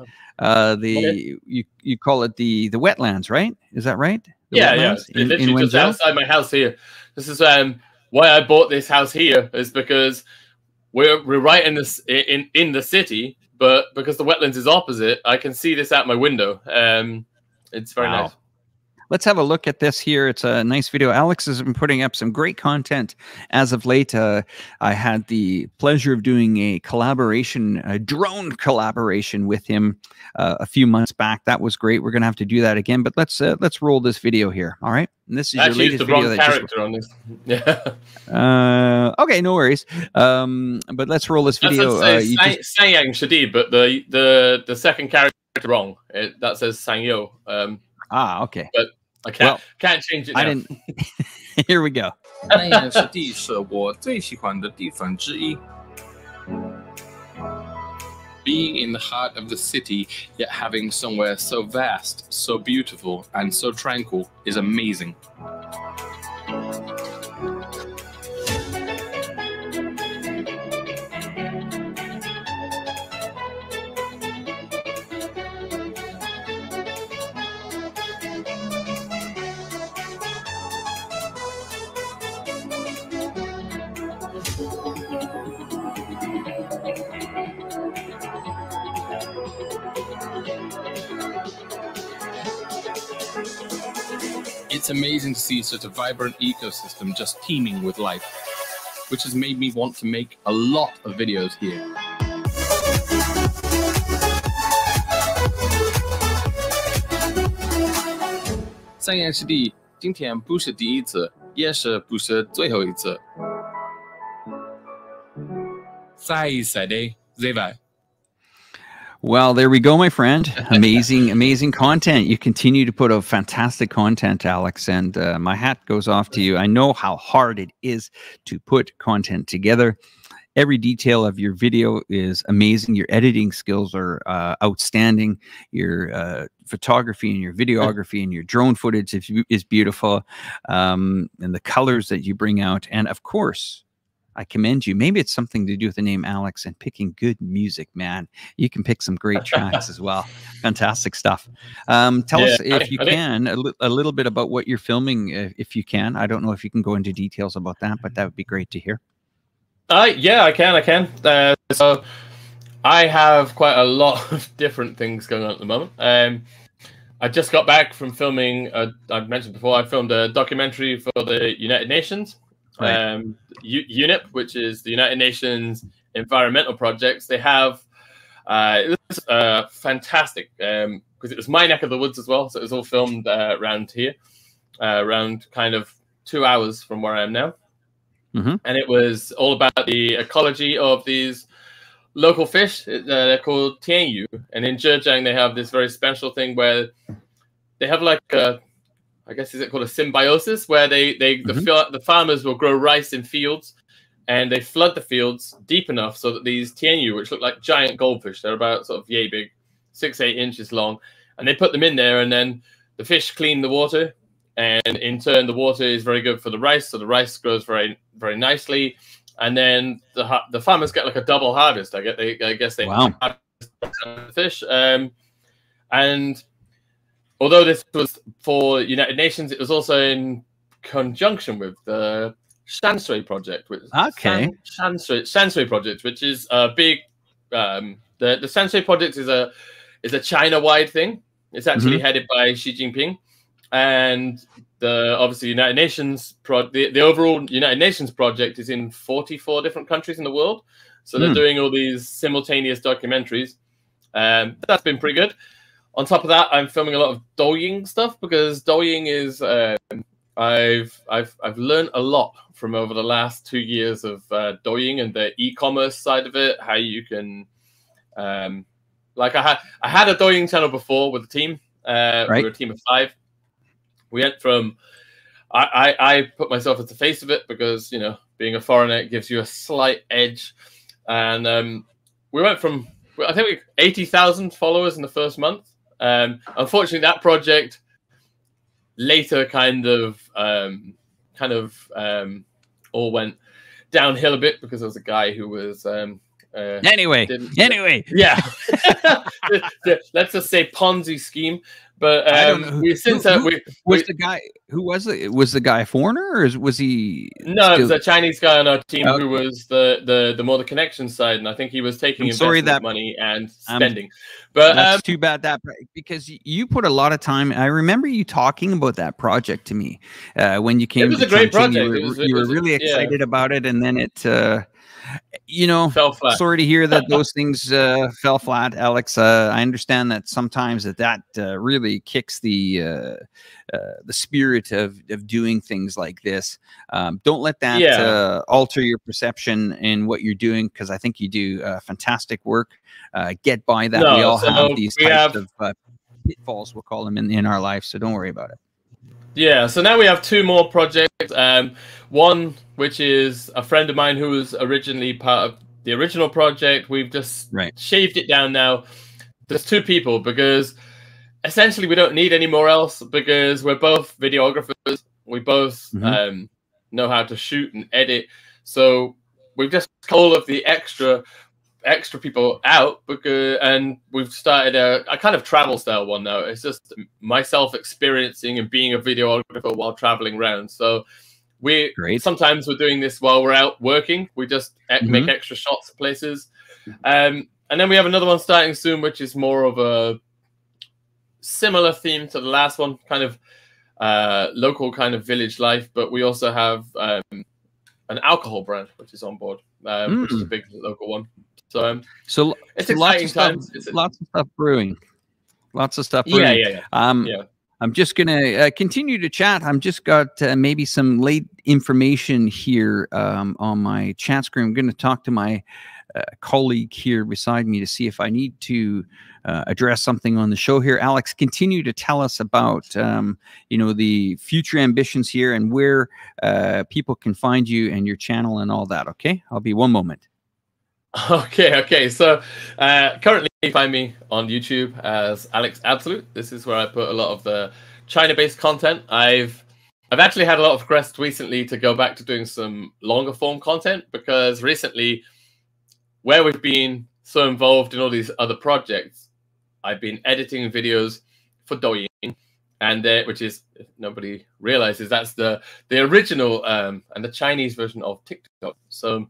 You call it the wetlands, right? Is that right?
Yeah. Literally just outside my house here. This is why I bought this house here, is because we're right in this in the city, but because the wetlands is opposite, I can see this out my window. It's very nice.
Let's have a look at this here. It's a nice video. Alex has been putting up some great content as of late. I had the pleasure of doing a drone collaboration with him a few months back. That was great. We're going to have to do that again, but let's roll this video here. All right. And this is your latest video.
Character on this. Yeah.
Okay, no worries. But let's roll this video.
Èrshí Dà, but the second character wrong. That says Sanyo.
Okay.
But I can't change it now.
I didn't. Here we go.
Being in the heart of the city, yet having somewhere so vast, so beautiful, and so tranquil is amazing. It's amazing to see such a vibrant ecosystem just teeming with life, which has made me want to make a lot of videos here. Èrshí Dà 今天不是第一次，也是不是最后一次。再一次的，再来。
Well, there we go, my friend. Amazing content. You continue to put out fantastic content, Alex, and my hat goes off to you. I know how hard it is to put content together. Every detail of your video is amazing. Your editing skills are outstanding. Your photography and your videography and your drone footage is beautiful. And the colors that you bring out. And of course, I commend you. Maybe it's something to do with the name Alex and picking good music, man. You can pick some great tracks as well. Fantastic stuff. Tell us, if you can, a little bit about what you're filming, if you can. I don't know if you can go into details about that, but that would be great to hear.
Yeah, I can. So I have quite a lot of different things going on at the moment. I just got back from filming, I've mentioned before, I filmed a documentary for the United Nations. Right. UNEP, which is the United Nations Environmental Projects. They have it was fantastic because it was my neck of the woods as well. So it was all filmed around here, around kind of 2 hours from where I am now. And it was all about the ecology of these local fish. They're called tianyu, and in Zhejiang they have this very special thing where they have like a, I guess, is it called a symbiosis, where the farmers will grow rice in fields, and they flood the fields deep enough so that these tianyu, which look like giant goldfish, they're about sort of yay big, 6-8 inches long, and they put them in there, and then the fish clean the water, and in turn the water is very good for the rice, so the rice grows very, very nicely, and then the farmers get like a double harvest. I guess they harvest the fish, and although this was for United Nations, it was also in conjunction with the Shanshui project. Shanshui project, which is a big. The Shanshui project is a China-wide thing. It's actually headed by Xi Jinping, and obviously United Nations the overall United Nations project is in 44 different countries in the world. So they're doing all these simultaneous documentaries. That's been pretty good. On top of that, I'm filming a lot of Douyin stuff because Douyin is a I've learned a lot from over the last 2 years of Douyin and the e-commerce side of it. How you can, like I had a Douyin channel before with a team.
Right.
We were a team of 5. We went from I put myself as the face of it because, you know, being a foreigner, it gives you a slight edge. And we went from, I think, 80,000 followers in the first month. Unfortunately, that project later kind of all went downhill a bit because there was a guy who was
anyway,
yeah. Let's just say Ponzi scheme. But
I don't know
was
the guy who was it? Was the guy a foreigner, or was he?
No, it was a Chinese guy on our team who was the more the connection side, and I think he was taking investment money and spending. But
that's too bad because you put a lot of time. I remember you talking about that project to me when you came.
It was a great project.
You were really excited about it, and then it. You know,
fell flat.
Sorry to hear that those things fell flat, Alex. I understand that sometimes that really kicks the spirit of doing things like this. Don't let that alter your perception in what you're doing, because I think you do fantastic work. Get by that. We all have these types of pitfalls, we'll call them, in our life, so don't worry about it.
Yeah, so now we have 2 more projects. One, which is a friend of mine who was originally part of the original project. We've just shaved it down now. There's 2 people because essentially we don't need any more else, because we're both videographers. We both know how to shoot and edit. So we've just cut all of the extra people out, and we've started a kind of travel style one now. It's just myself experiencing and being a videographer while traveling around. So sometimes we're doing this while we're out working. We just make extra shots of places. And then we have another one starting soon, which is more of a similar theme to the last one, kind of local kind of village life. But we also have an alcohol brand, which is on board, which is a big local one. So it's exciting times.
Lots of stuff brewing. Yeah. I'm just gonna continue to chat. I'm just got maybe some late information here on my chat screen. I'm going to talk to my colleague here beside me to see if I need to address something on the show here. Alex, continue to tell us about you know, the future ambitions here and where people can find you and your channel and all that. Okay, I'll be one moment.
Okay. So currently you find me on YouTube as Alex Absolute. This is where I put a lot of the China-based content. I've actually had a lot of requests recently to go back to doing some longer form content, because recently, where we've been so involved in all these other projects, I've been editing videos for Douyin, and which is, if nobody realizes, that's the original and the Chinese version of TikTok. So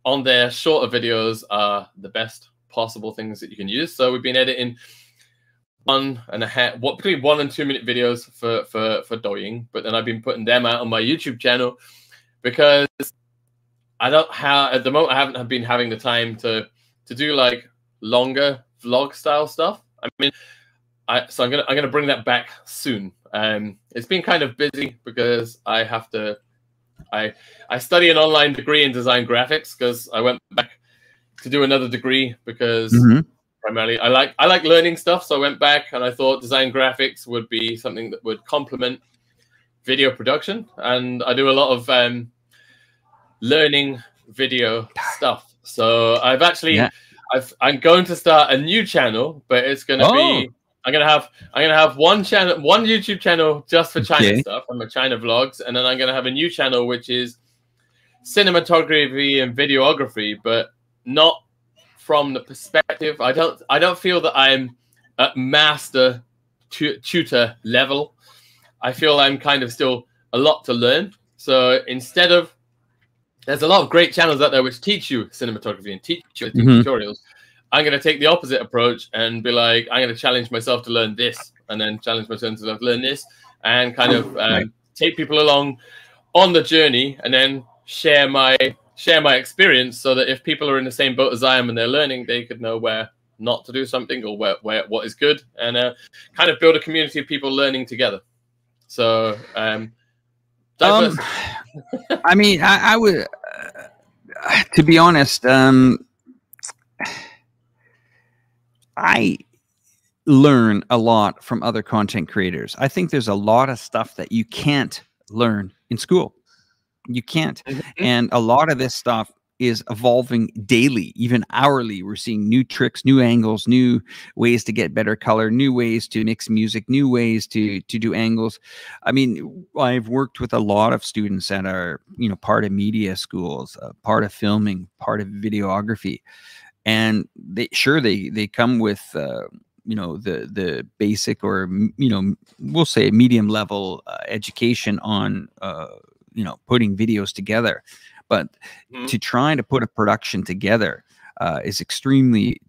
on their shorter videos are the best possible things that you can use. So we've been editing between 1 and 2 minute videos for Douyin, but then I've been putting them out on my YouTube channel, because at the moment I haven't been having the time to do like longer vlog style stuff. I mean, so I'm gonna bring that back soon. It's been kind of busy because I have to. I study an online degree in design graphics, because I went back to do another degree, because primarily I like learning stuff. So I went back and I thought design graphics would be something that would complement video production, and I do a lot of learning video stuff. So I've actually I'm going to start a new channel, but it's going to be I'm gonna have one YouTube channel just for China stuff and my China vlogs, and then I'm gonna have a new channel which is cinematography and videography, but not from the perspective. I don't feel that I'm at master tutor level. I feel I'm kind of still a lot to learn. So instead of, there's a lot of great channels out there which teach you cinematography and teach you tutorials. I'm going to take the opposite approach and be like, I'm going to challenge myself to learn this, and then challenge myself to learn this, and kind of take people along on the journey, and then share my experience, so that if people are in the same boat as I am and they're learning, they could know where not to do something, or what is good, and kind of build a community of people learning together. So
I mean, I would, to be honest, I learn a lot from other content creators. I think there's a lot of stuff that you can't learn in school. You can't. And a lot of this stuff is evolving daily, even hourly. We're seeing new tricks, new angles, new ways to get better color, new ways to mix music, new ways to do angles. I mean, I've worked with a lot of students that are, you know, part of media schools, part of filming, part of videography. And they come with, you know, the basic, or, you know, we'll say medium level education on, you know, putting videos together. But to try to put a production together is extremely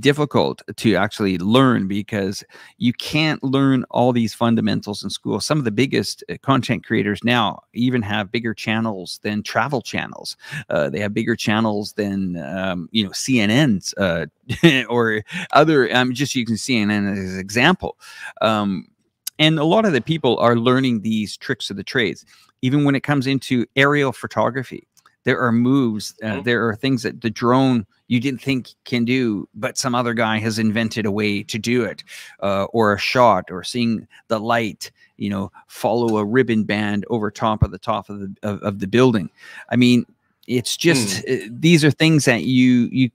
difficult to actually learn, because you can't learn all these fundamentals in school. Some of the biggest content creators now even have bigger channels than travel channels. They have bigger channels than you know, CNN's or other. Just using CNN as an example. And a lot of the people are learning these tricks of the trades. Even when it comes into aerial photography, there are moves, there are things that the drone you didn't think can do, but some other guy has invented a way to do it, or a shot, or seeing the light, you know, follow a ribbon band over top of the building. I mean, it's just these are things that you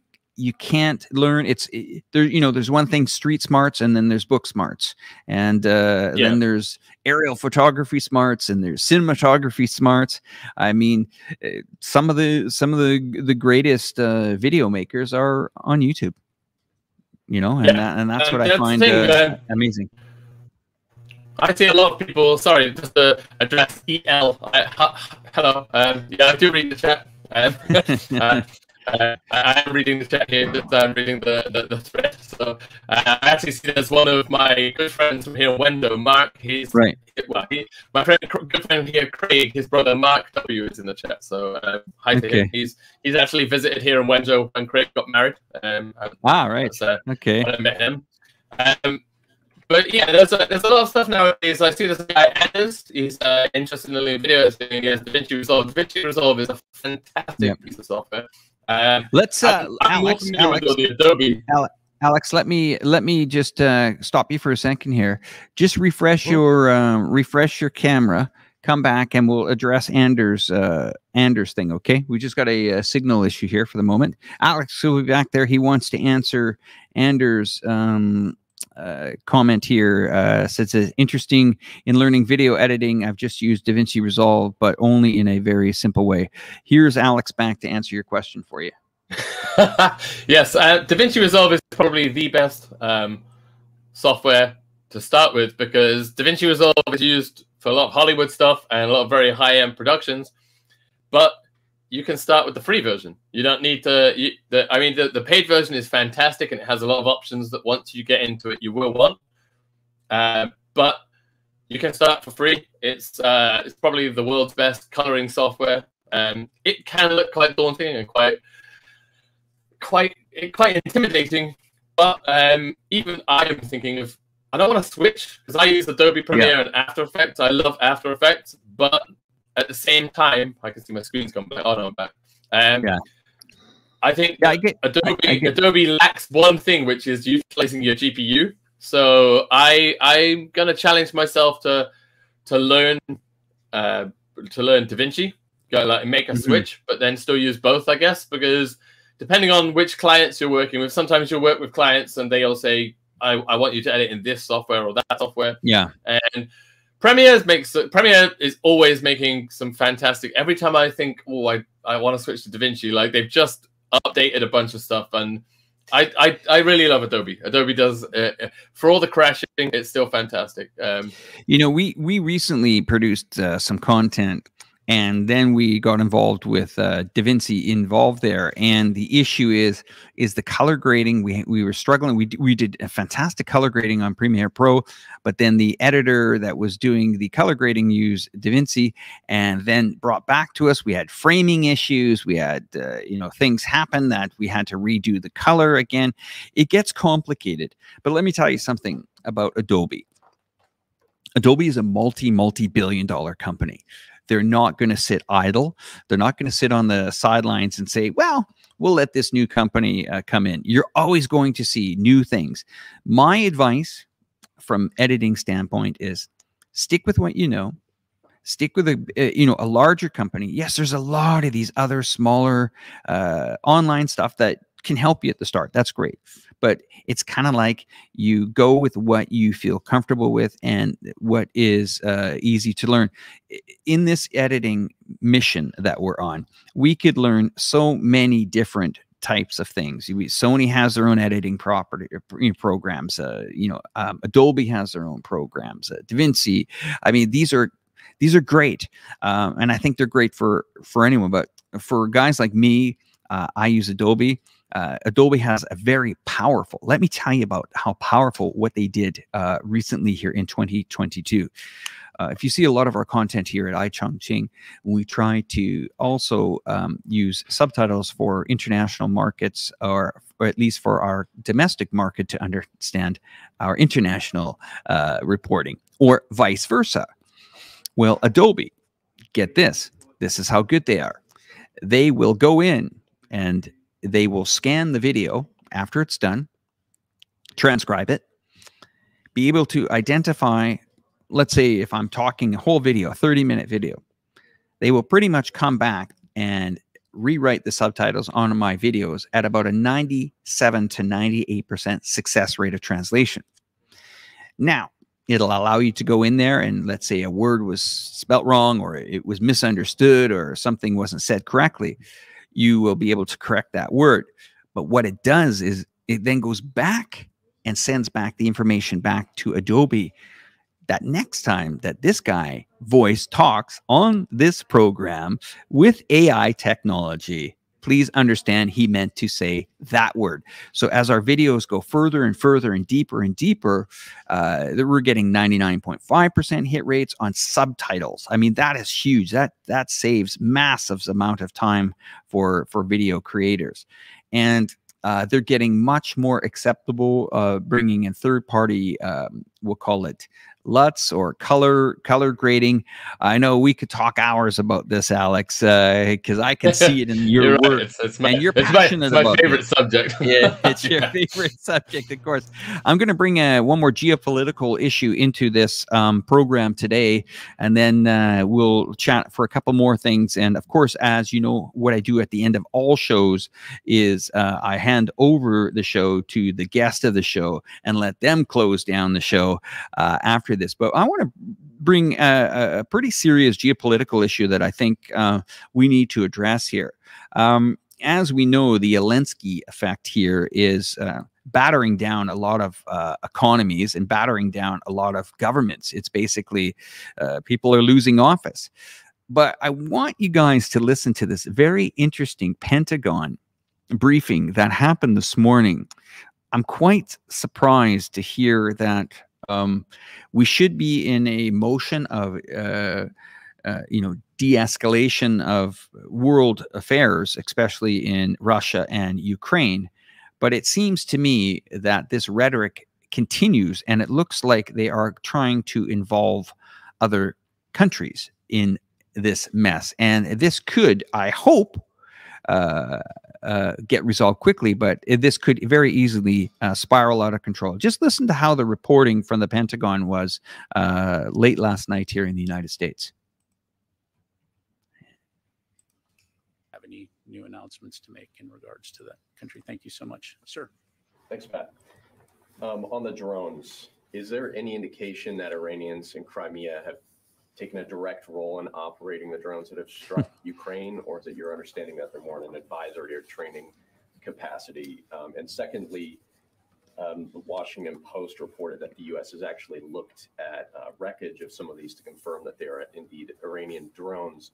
can't learn. There, you know, there's one thing, street smarts, and then there's book smarts, and then there's aerial photography smarts, and there's cinematography smarts. I mean, some of the greatest video makers are on YouTube, you know, and that's what I find amazing.
I see a lot of people. Sorry, just to address EL. Hello. Yeah, I do read the chat. I am reading the chat here, just reading the thread. So I actually see there's one of my good friends from here, Wendo, Mark. He's right. Well, my good friend here, Craig, his brother Mark W is in the chat. So hi to him. He's actually visited here in Wenzhou when Craig got married.
Right.
When I met him. But yeah, there's a lot of stuff nowadays. I see this guy Anders. He's interested in the video editing. He has DaVinci Resolve. DaVinci Resolve is a fantastic piece of software.
Let's Alex, let me just stop you for a second here. Just refresh your camera, come back, and we'll address Anders thing. Okay, we just got a signal issue here for the moment. Alex will be back there. He wants to answer Anders comment here. Says it's interesting in learning video editing. I've just used DaVinci Resolve, but only in a very simple way. Here's Alex back to answer your question for you.
Yes, DaVinci Resolve is probably the best software to start with, because DaVinci Resolve is used for a lot of Hollywood stuff and a lot of very high-end productions, but you can start with the free version. You don't need to. I mean, the paid version is fantastic, and it has a lot of options that once you get into it, you will want. But you can start for free. It's probably the world's best coloring software. It can look quite daunting and quite intimidating. But even I am thinking of, I don't want to switch, because I use Adobe Premiere and After Effects. I love After Effects, but at the same time, I can see my screen's gone back. Oh no, I'm back. I think Adobe lacks one thing, which is utilizing your GPU. So I'm gonna challenge myself to learn DaVinci, like make a switch, but then still use both, I guess, because depending on which clients you're working with, sometimes you'll work with clients and they'll say, I want you to edit in this software or that software. Yeah. And Premiere is always making some fantastic. Every time I think, oh, I want to switch to DaVinci, like they've just updated a bunch of stuff, and I really love Adobe. Adobe does for all the crashing, it's still fantastic.
You know, we recently produced some content, and then we got involved with DaVinci involved there. And the issue is the color grading. We were struggling. We did a fantastic color grading on Premiere Pro, but then the editor that was doing the color grading used DaVinci, and then brought back to us. We had framing issues. We had you know, things happen that we had to redo the color again. It gets complicated. But let me tell you something about Adobe. Adobe is a multi-billion-dollar company. They're not going to sit idle. They're not going to sit on the sidelines and say, well, we'll let this new company come in. You're always going to see new things. My advice from editing standpoint is stick with what you know. Stick with a larger company. Yes, there's a lot of these other smaller online stuff that can help you at the start. That's great. But it's kind of like you go with what you feel comfortable with and what is easy to learn. In this editing mission that we're on, we could learn so many different types of things. Sony has their own editing programs. Adobe has their own programs. DaVinci. I mean, these are great, and I think they're great for anyone. But for guys like me, I use Adobe. Adobe has a very powerful, let me tell you about how powerful what they did recently here in 2022. If you see a lot of our content here at iChongqing, we try to also use subtitles for international markets, or at least for our domestic market to understand our international reporting, or vice versa. Well, Adobe, get this. This is how good they are. They will go in and they will scan the video after it's done, transcribe it, be able to identify, let's say if I'm talking a whole video, a 30-minute video, they will pretty much come back and rewrite the subtitles on my videos at about a 97 to 98% success rate of translation. Now, it'll allow you to go in there and let's say a word was spelt wrong, or it was misunderstood, or something wasn't said correctly. You will be able to correct that word. But what it does is it then goes back and sends back the information back to Adobe, that next time that this guy voice talks on this program with AI technology, please understand he meant to say that word. So as our videos go further and further and deeper, we're getting 99.5% hit rates on subtitles. I mean, that is huge. That saves massive amount of time for video creators. And they're getting much more acceptable, bringing in third-party, we'll call it LUTs or color grading. I know we could talk hours about this, Alex, because I can see it in your work. And you're passionate about it.
It's my favorite subject.
Yeah, it's your favorite subject, of course. I'm going to bring one more geopolitical issue into this program today, and then we'll chat for a couple more things. And of course, as you know, what I do at the end of all shows is I hand over the show to the guest of the show and let them close down the show after this. But I want to bring a pretty serious geopolitical issue that I think we need to address here. As we know, the Zelensky effect here is battering down a lot of economies and battering down a lot of governments. It's basically people are losing office. But I want you guys to listen to this very interesting Pentagon briefing that happened this morning. I'm quite surprised to hear that we should be in a motion of de-escalation of world affairs, especially in Russia and Ukraine. But it seems to me that this rhetoric continues, and it looks like they are trying to involve other countries in this mess. And this could, I hope, get resolved quickly, but this could very easily spiral out of control. Just listen to how the reporting from the Pentagon was late last night here in the United States.
Have any new announcements to make in regards to that country? Thank you so much, sir.
Thanks, Pat. On the drones, is there any indication that Iranians in Crimea have taken a direct role in operating the drones that have struck Ukraine, or is it your understanding that they're more in an advisory or training capacity? And secondly, the Washington Post reported that the U.S. has actually looked at wreckage of some of these to confirm that they are indeed Iranian drones.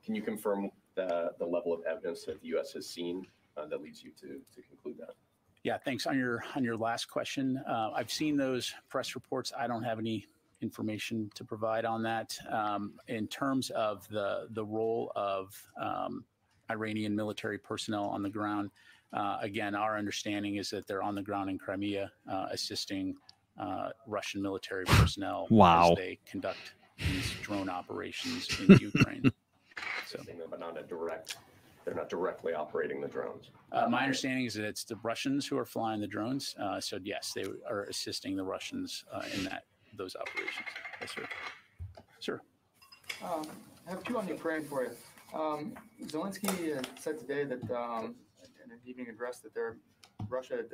Can you confirm the level of evidence that the U.S. has seen that leads you to conclude that?
Yeah, thanks. On your last question, I've seen those press reports. I don't have any information to provide on that. In terms of the role of Iranian military personnel on the ground, again, our understanding is that they're on the ground in Crimea, assisting Russian military personnel
Wow.
as they conduct these drone operations in Ukraine. So,
but not a direct. They're not directly operating the drones.
my understanding is that it's the Russians who are flying the drones. So yes, they are assisting the Russians in those operations. Yes, sir. Sir.
I have two on Ukraine for you. Zelensky said today that in an evening address that Russia had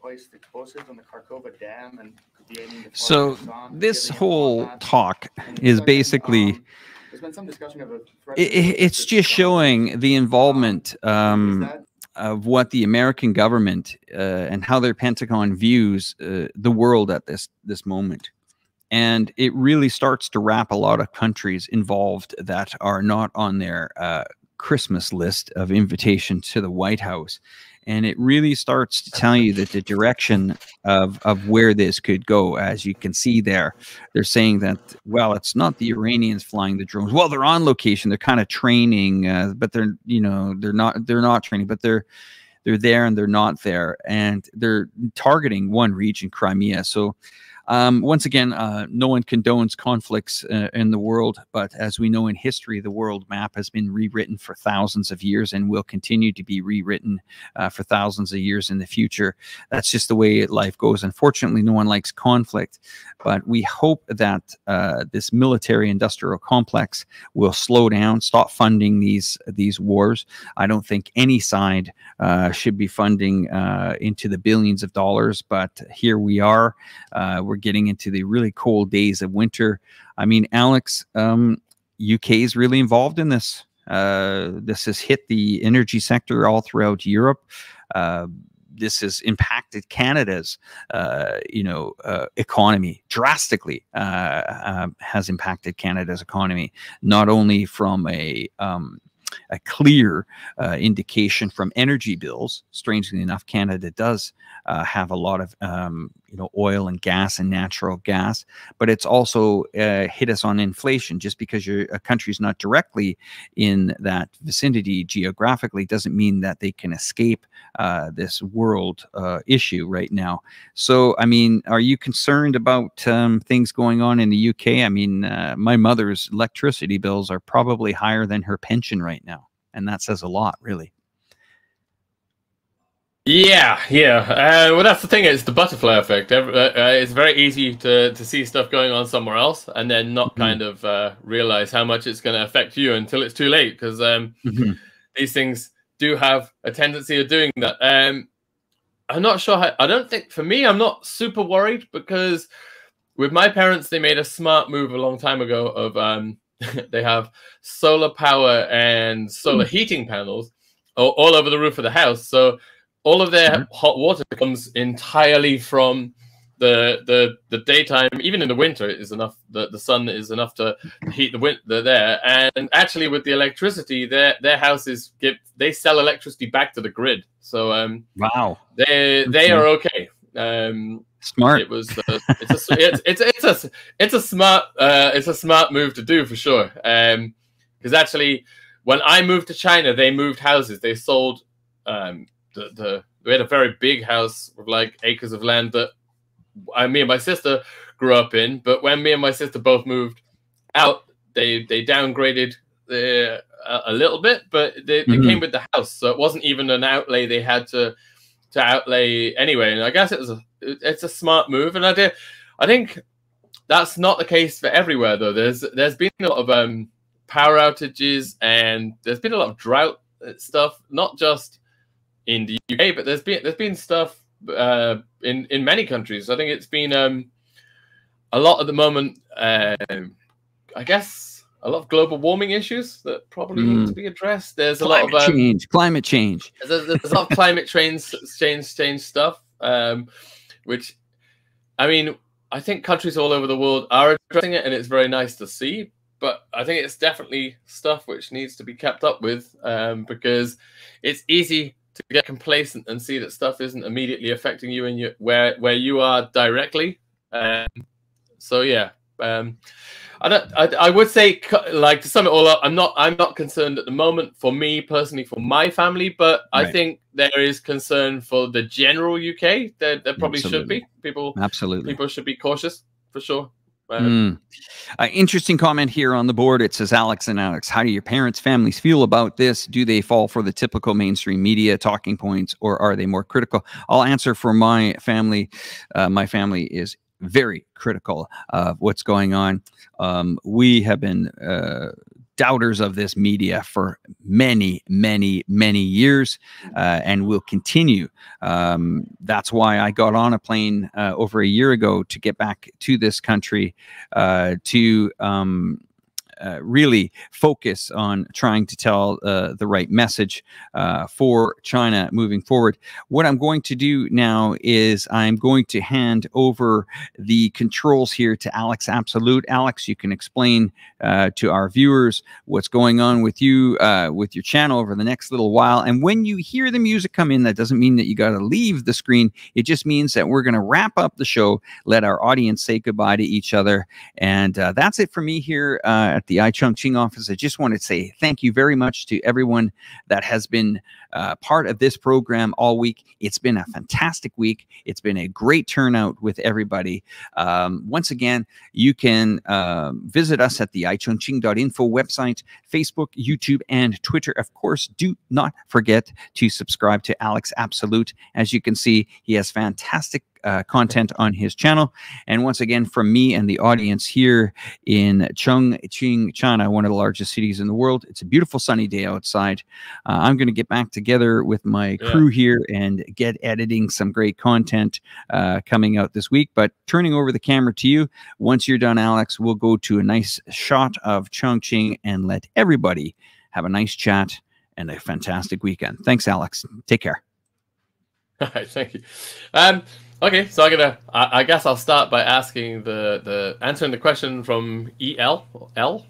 placed explosives on the Kharkova Dam and could be aiming to.
So this whole talk is basically.
There's been some discussion of a threat.
It's just showing the involvement of what the American government and how their Pentagon views the world at this moment. And it really starts to wrap a lot of countries involved that are not on their Christmas list of invitation to the White House. And it really starts to tell you that the direction of where this could go. As you can see there, they're saying that, well, it's not the Iranians flying the drones. Well, they're on location. They're kind of training, but they're not training, but they're there and they're not there. And they're targeting one region, Crimea. So once again, no one condones conflicts in the world, but as we know in history, the world map has been rewritten for thousands of years and will continue to be rewritten for thousands of years in the future. That's just the way life goes. Unfortunately, no one likes conflict, but we hope that this military-industrial complex will slow down, stop funding these wars. I don't think any side should be funding into the billions of dollars, but here we are. We're getting into the really cold days of winter. I mean, Alex, UK is really involved in this. This has hit the energy sector all throughout Europe. This has impacted Canada's, economy drastically. Has impacted Canada's economy, not only from a clear indication from energy bills. Strangely enough, Canada does have a lot of oil and gas and natural gas, but it's also hit us on inflation. Just because a country's not directly in that vicinity geographically doesn't mean that they can escape this world issue right now. So, I mean, are you concerned about things going on in the UK? I mean, my mother's electricity bills are probably higher than her pension right now, and that says a lot, really.
Yeah. Well, that's the thing. It's the butterfly effect. It's very easy to see stuff going on somewhere else and then not kind of realize how much it's going to affect you until it's too late, because these things do have a tendency of doing that. I'm not sure. I don't think, for me, I'm not super worried, because with my parents, they made a smart move a long time ago of they have solar power and solar heating panels all over the roof of the house. So all of their hot water comes entirely from the daytime. Even in the winter, it is enough. The sun is enough to heat the winter there. And actually, with the electricity, their houses they sell electricity back to the grid. So
wow,
they are okay.
Smart.
It was it's a smart move to do, for sure. Because actually, when I moved to China, they moved houses. They sold we had a very big house with like acres of land that me and my sister grew up in. But when me and my sister both moved out, they downgraded a little bit, but they came with the house, so it wasn't even an outlay they had to outlay anyway. And I guess it's a smart move, and I think that's not the case for everywhere, though. There's been a lot of power outages, and there's been a lot of drought stuff, not just in the UK, but there's been stuff in many countries. I think it's been a lot at the moment. I guess a lot of global warming issues that probably need to be addressed. There's a lot of
climate change.
There's a lot of climate change stuff, which, I mean, I think countries all over the world are addressing it, and it's very nice to see. But I think it's definitely stuff which needs to be kept up with, because it's easy to get complacent and see that stuff isn't immediately affecting you and where you are directly. So yeah, I would say, like, to sum it all up, I'm not concerned at the moment for me personally, for my family, but I think there is concern for the general UK. There probably should be. People should be cautious for sure.
Interesting comment here on the board. It says, Alex and Alex, how do your parents' families feel about this? Do they fall for the typical mainstream media talking points, or are they more critical? I'll answer for my family. My family is very critical of what's going on. We have been doubters of this media for many, many, many years, and will continue. That's why I got on a plane over a year ago to get back to this country to really focus on trying to tell the right message for China moving forward. What I'm going to do now is I'm going to hand over the controls here to Alex Absolute. Alex, you can explain to our viewers what's going on with you, with your channel over the next little while. And when you hear the music come in, that doesn't mean that you got to leave the screen. It just means that we're going to wrap up the show, let our audience say goodbye to each other. And that's it for me here at the iChongqing office. I just want to say thank you very much to everyone that has been part of this program all week. It's been a fantastic week. It's been a great turnout with everybody. Once again, you can visit us at the iChongqing.info website, Facebook, YouTube, and Twitter. Of course, do not forget to subscribe to Alex Absolute. As you can see, he has fantastic content on his channel. And once again, from me and the audience here in Chongqing, China, one of the largest cities in the world, it's a beautiful sunny day outside. I'm going to get back together with my crew here and get editing some great content coming out this week. But turning over the camera to you, once you're done, Alex, we'll go to a nice shot of Chongqing and let everybody have a nice chat and a fantastic weekend. Thanks, Alex. Take care.
All right, thank you. Okay, so I guess I'll start by asking answering the question from L.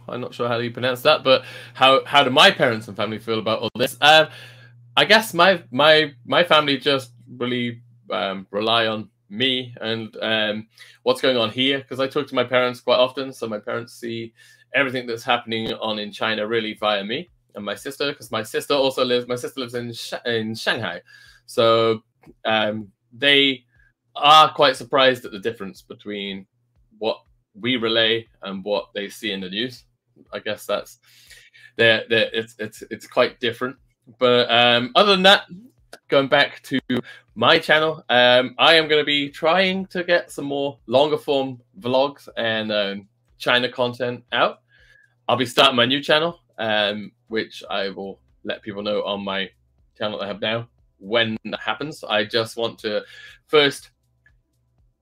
I'm not sure how you pronounce that, but how do my parents and family feel about all this? I guess my family just really rely on me and what's going on here, because I talk to my parents quite often. So my parents see everything that's happening in China really via me and my sister, because my sister lives in Shanghai. So they are quite surprised at the difference between what we relay and what they see in the news. I guess that's it's quite different. But other than that, going back to my channel, I am going to be trying to get some more longer form vlogs and China content out. I'll be starting my new channel, which I will let people know on my channel that I have now when that happens. I just want to first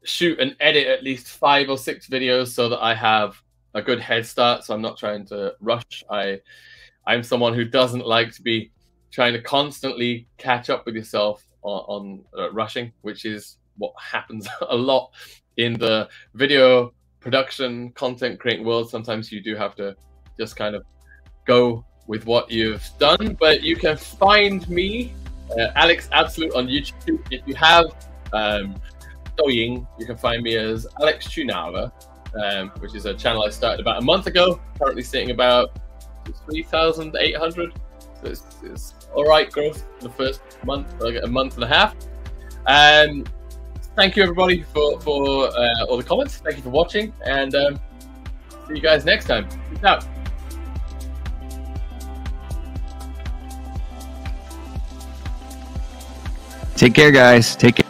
shoot and edit at least 5 or 6 videos so that I have a good head start, so I'm not trying to rush. I'm someone who doesn't like to be trying to constantly catch up with yourself on rushing, which is what happens a lot in the video production content creating world. Sometimes you do have to just kind of go with what you've done. But you can find me, Alex Absolute, on YouTube. If you have Douyin, you can find me as Alex Chunava, which is a channel I started about a month ago. Currently sitting about 3,800. So it's all right growth for the first month, like a month and a half. And thank you everybody for all the comments. Thank you for watching, and see you guys next time. Peace out.
Take care, guys. Take care.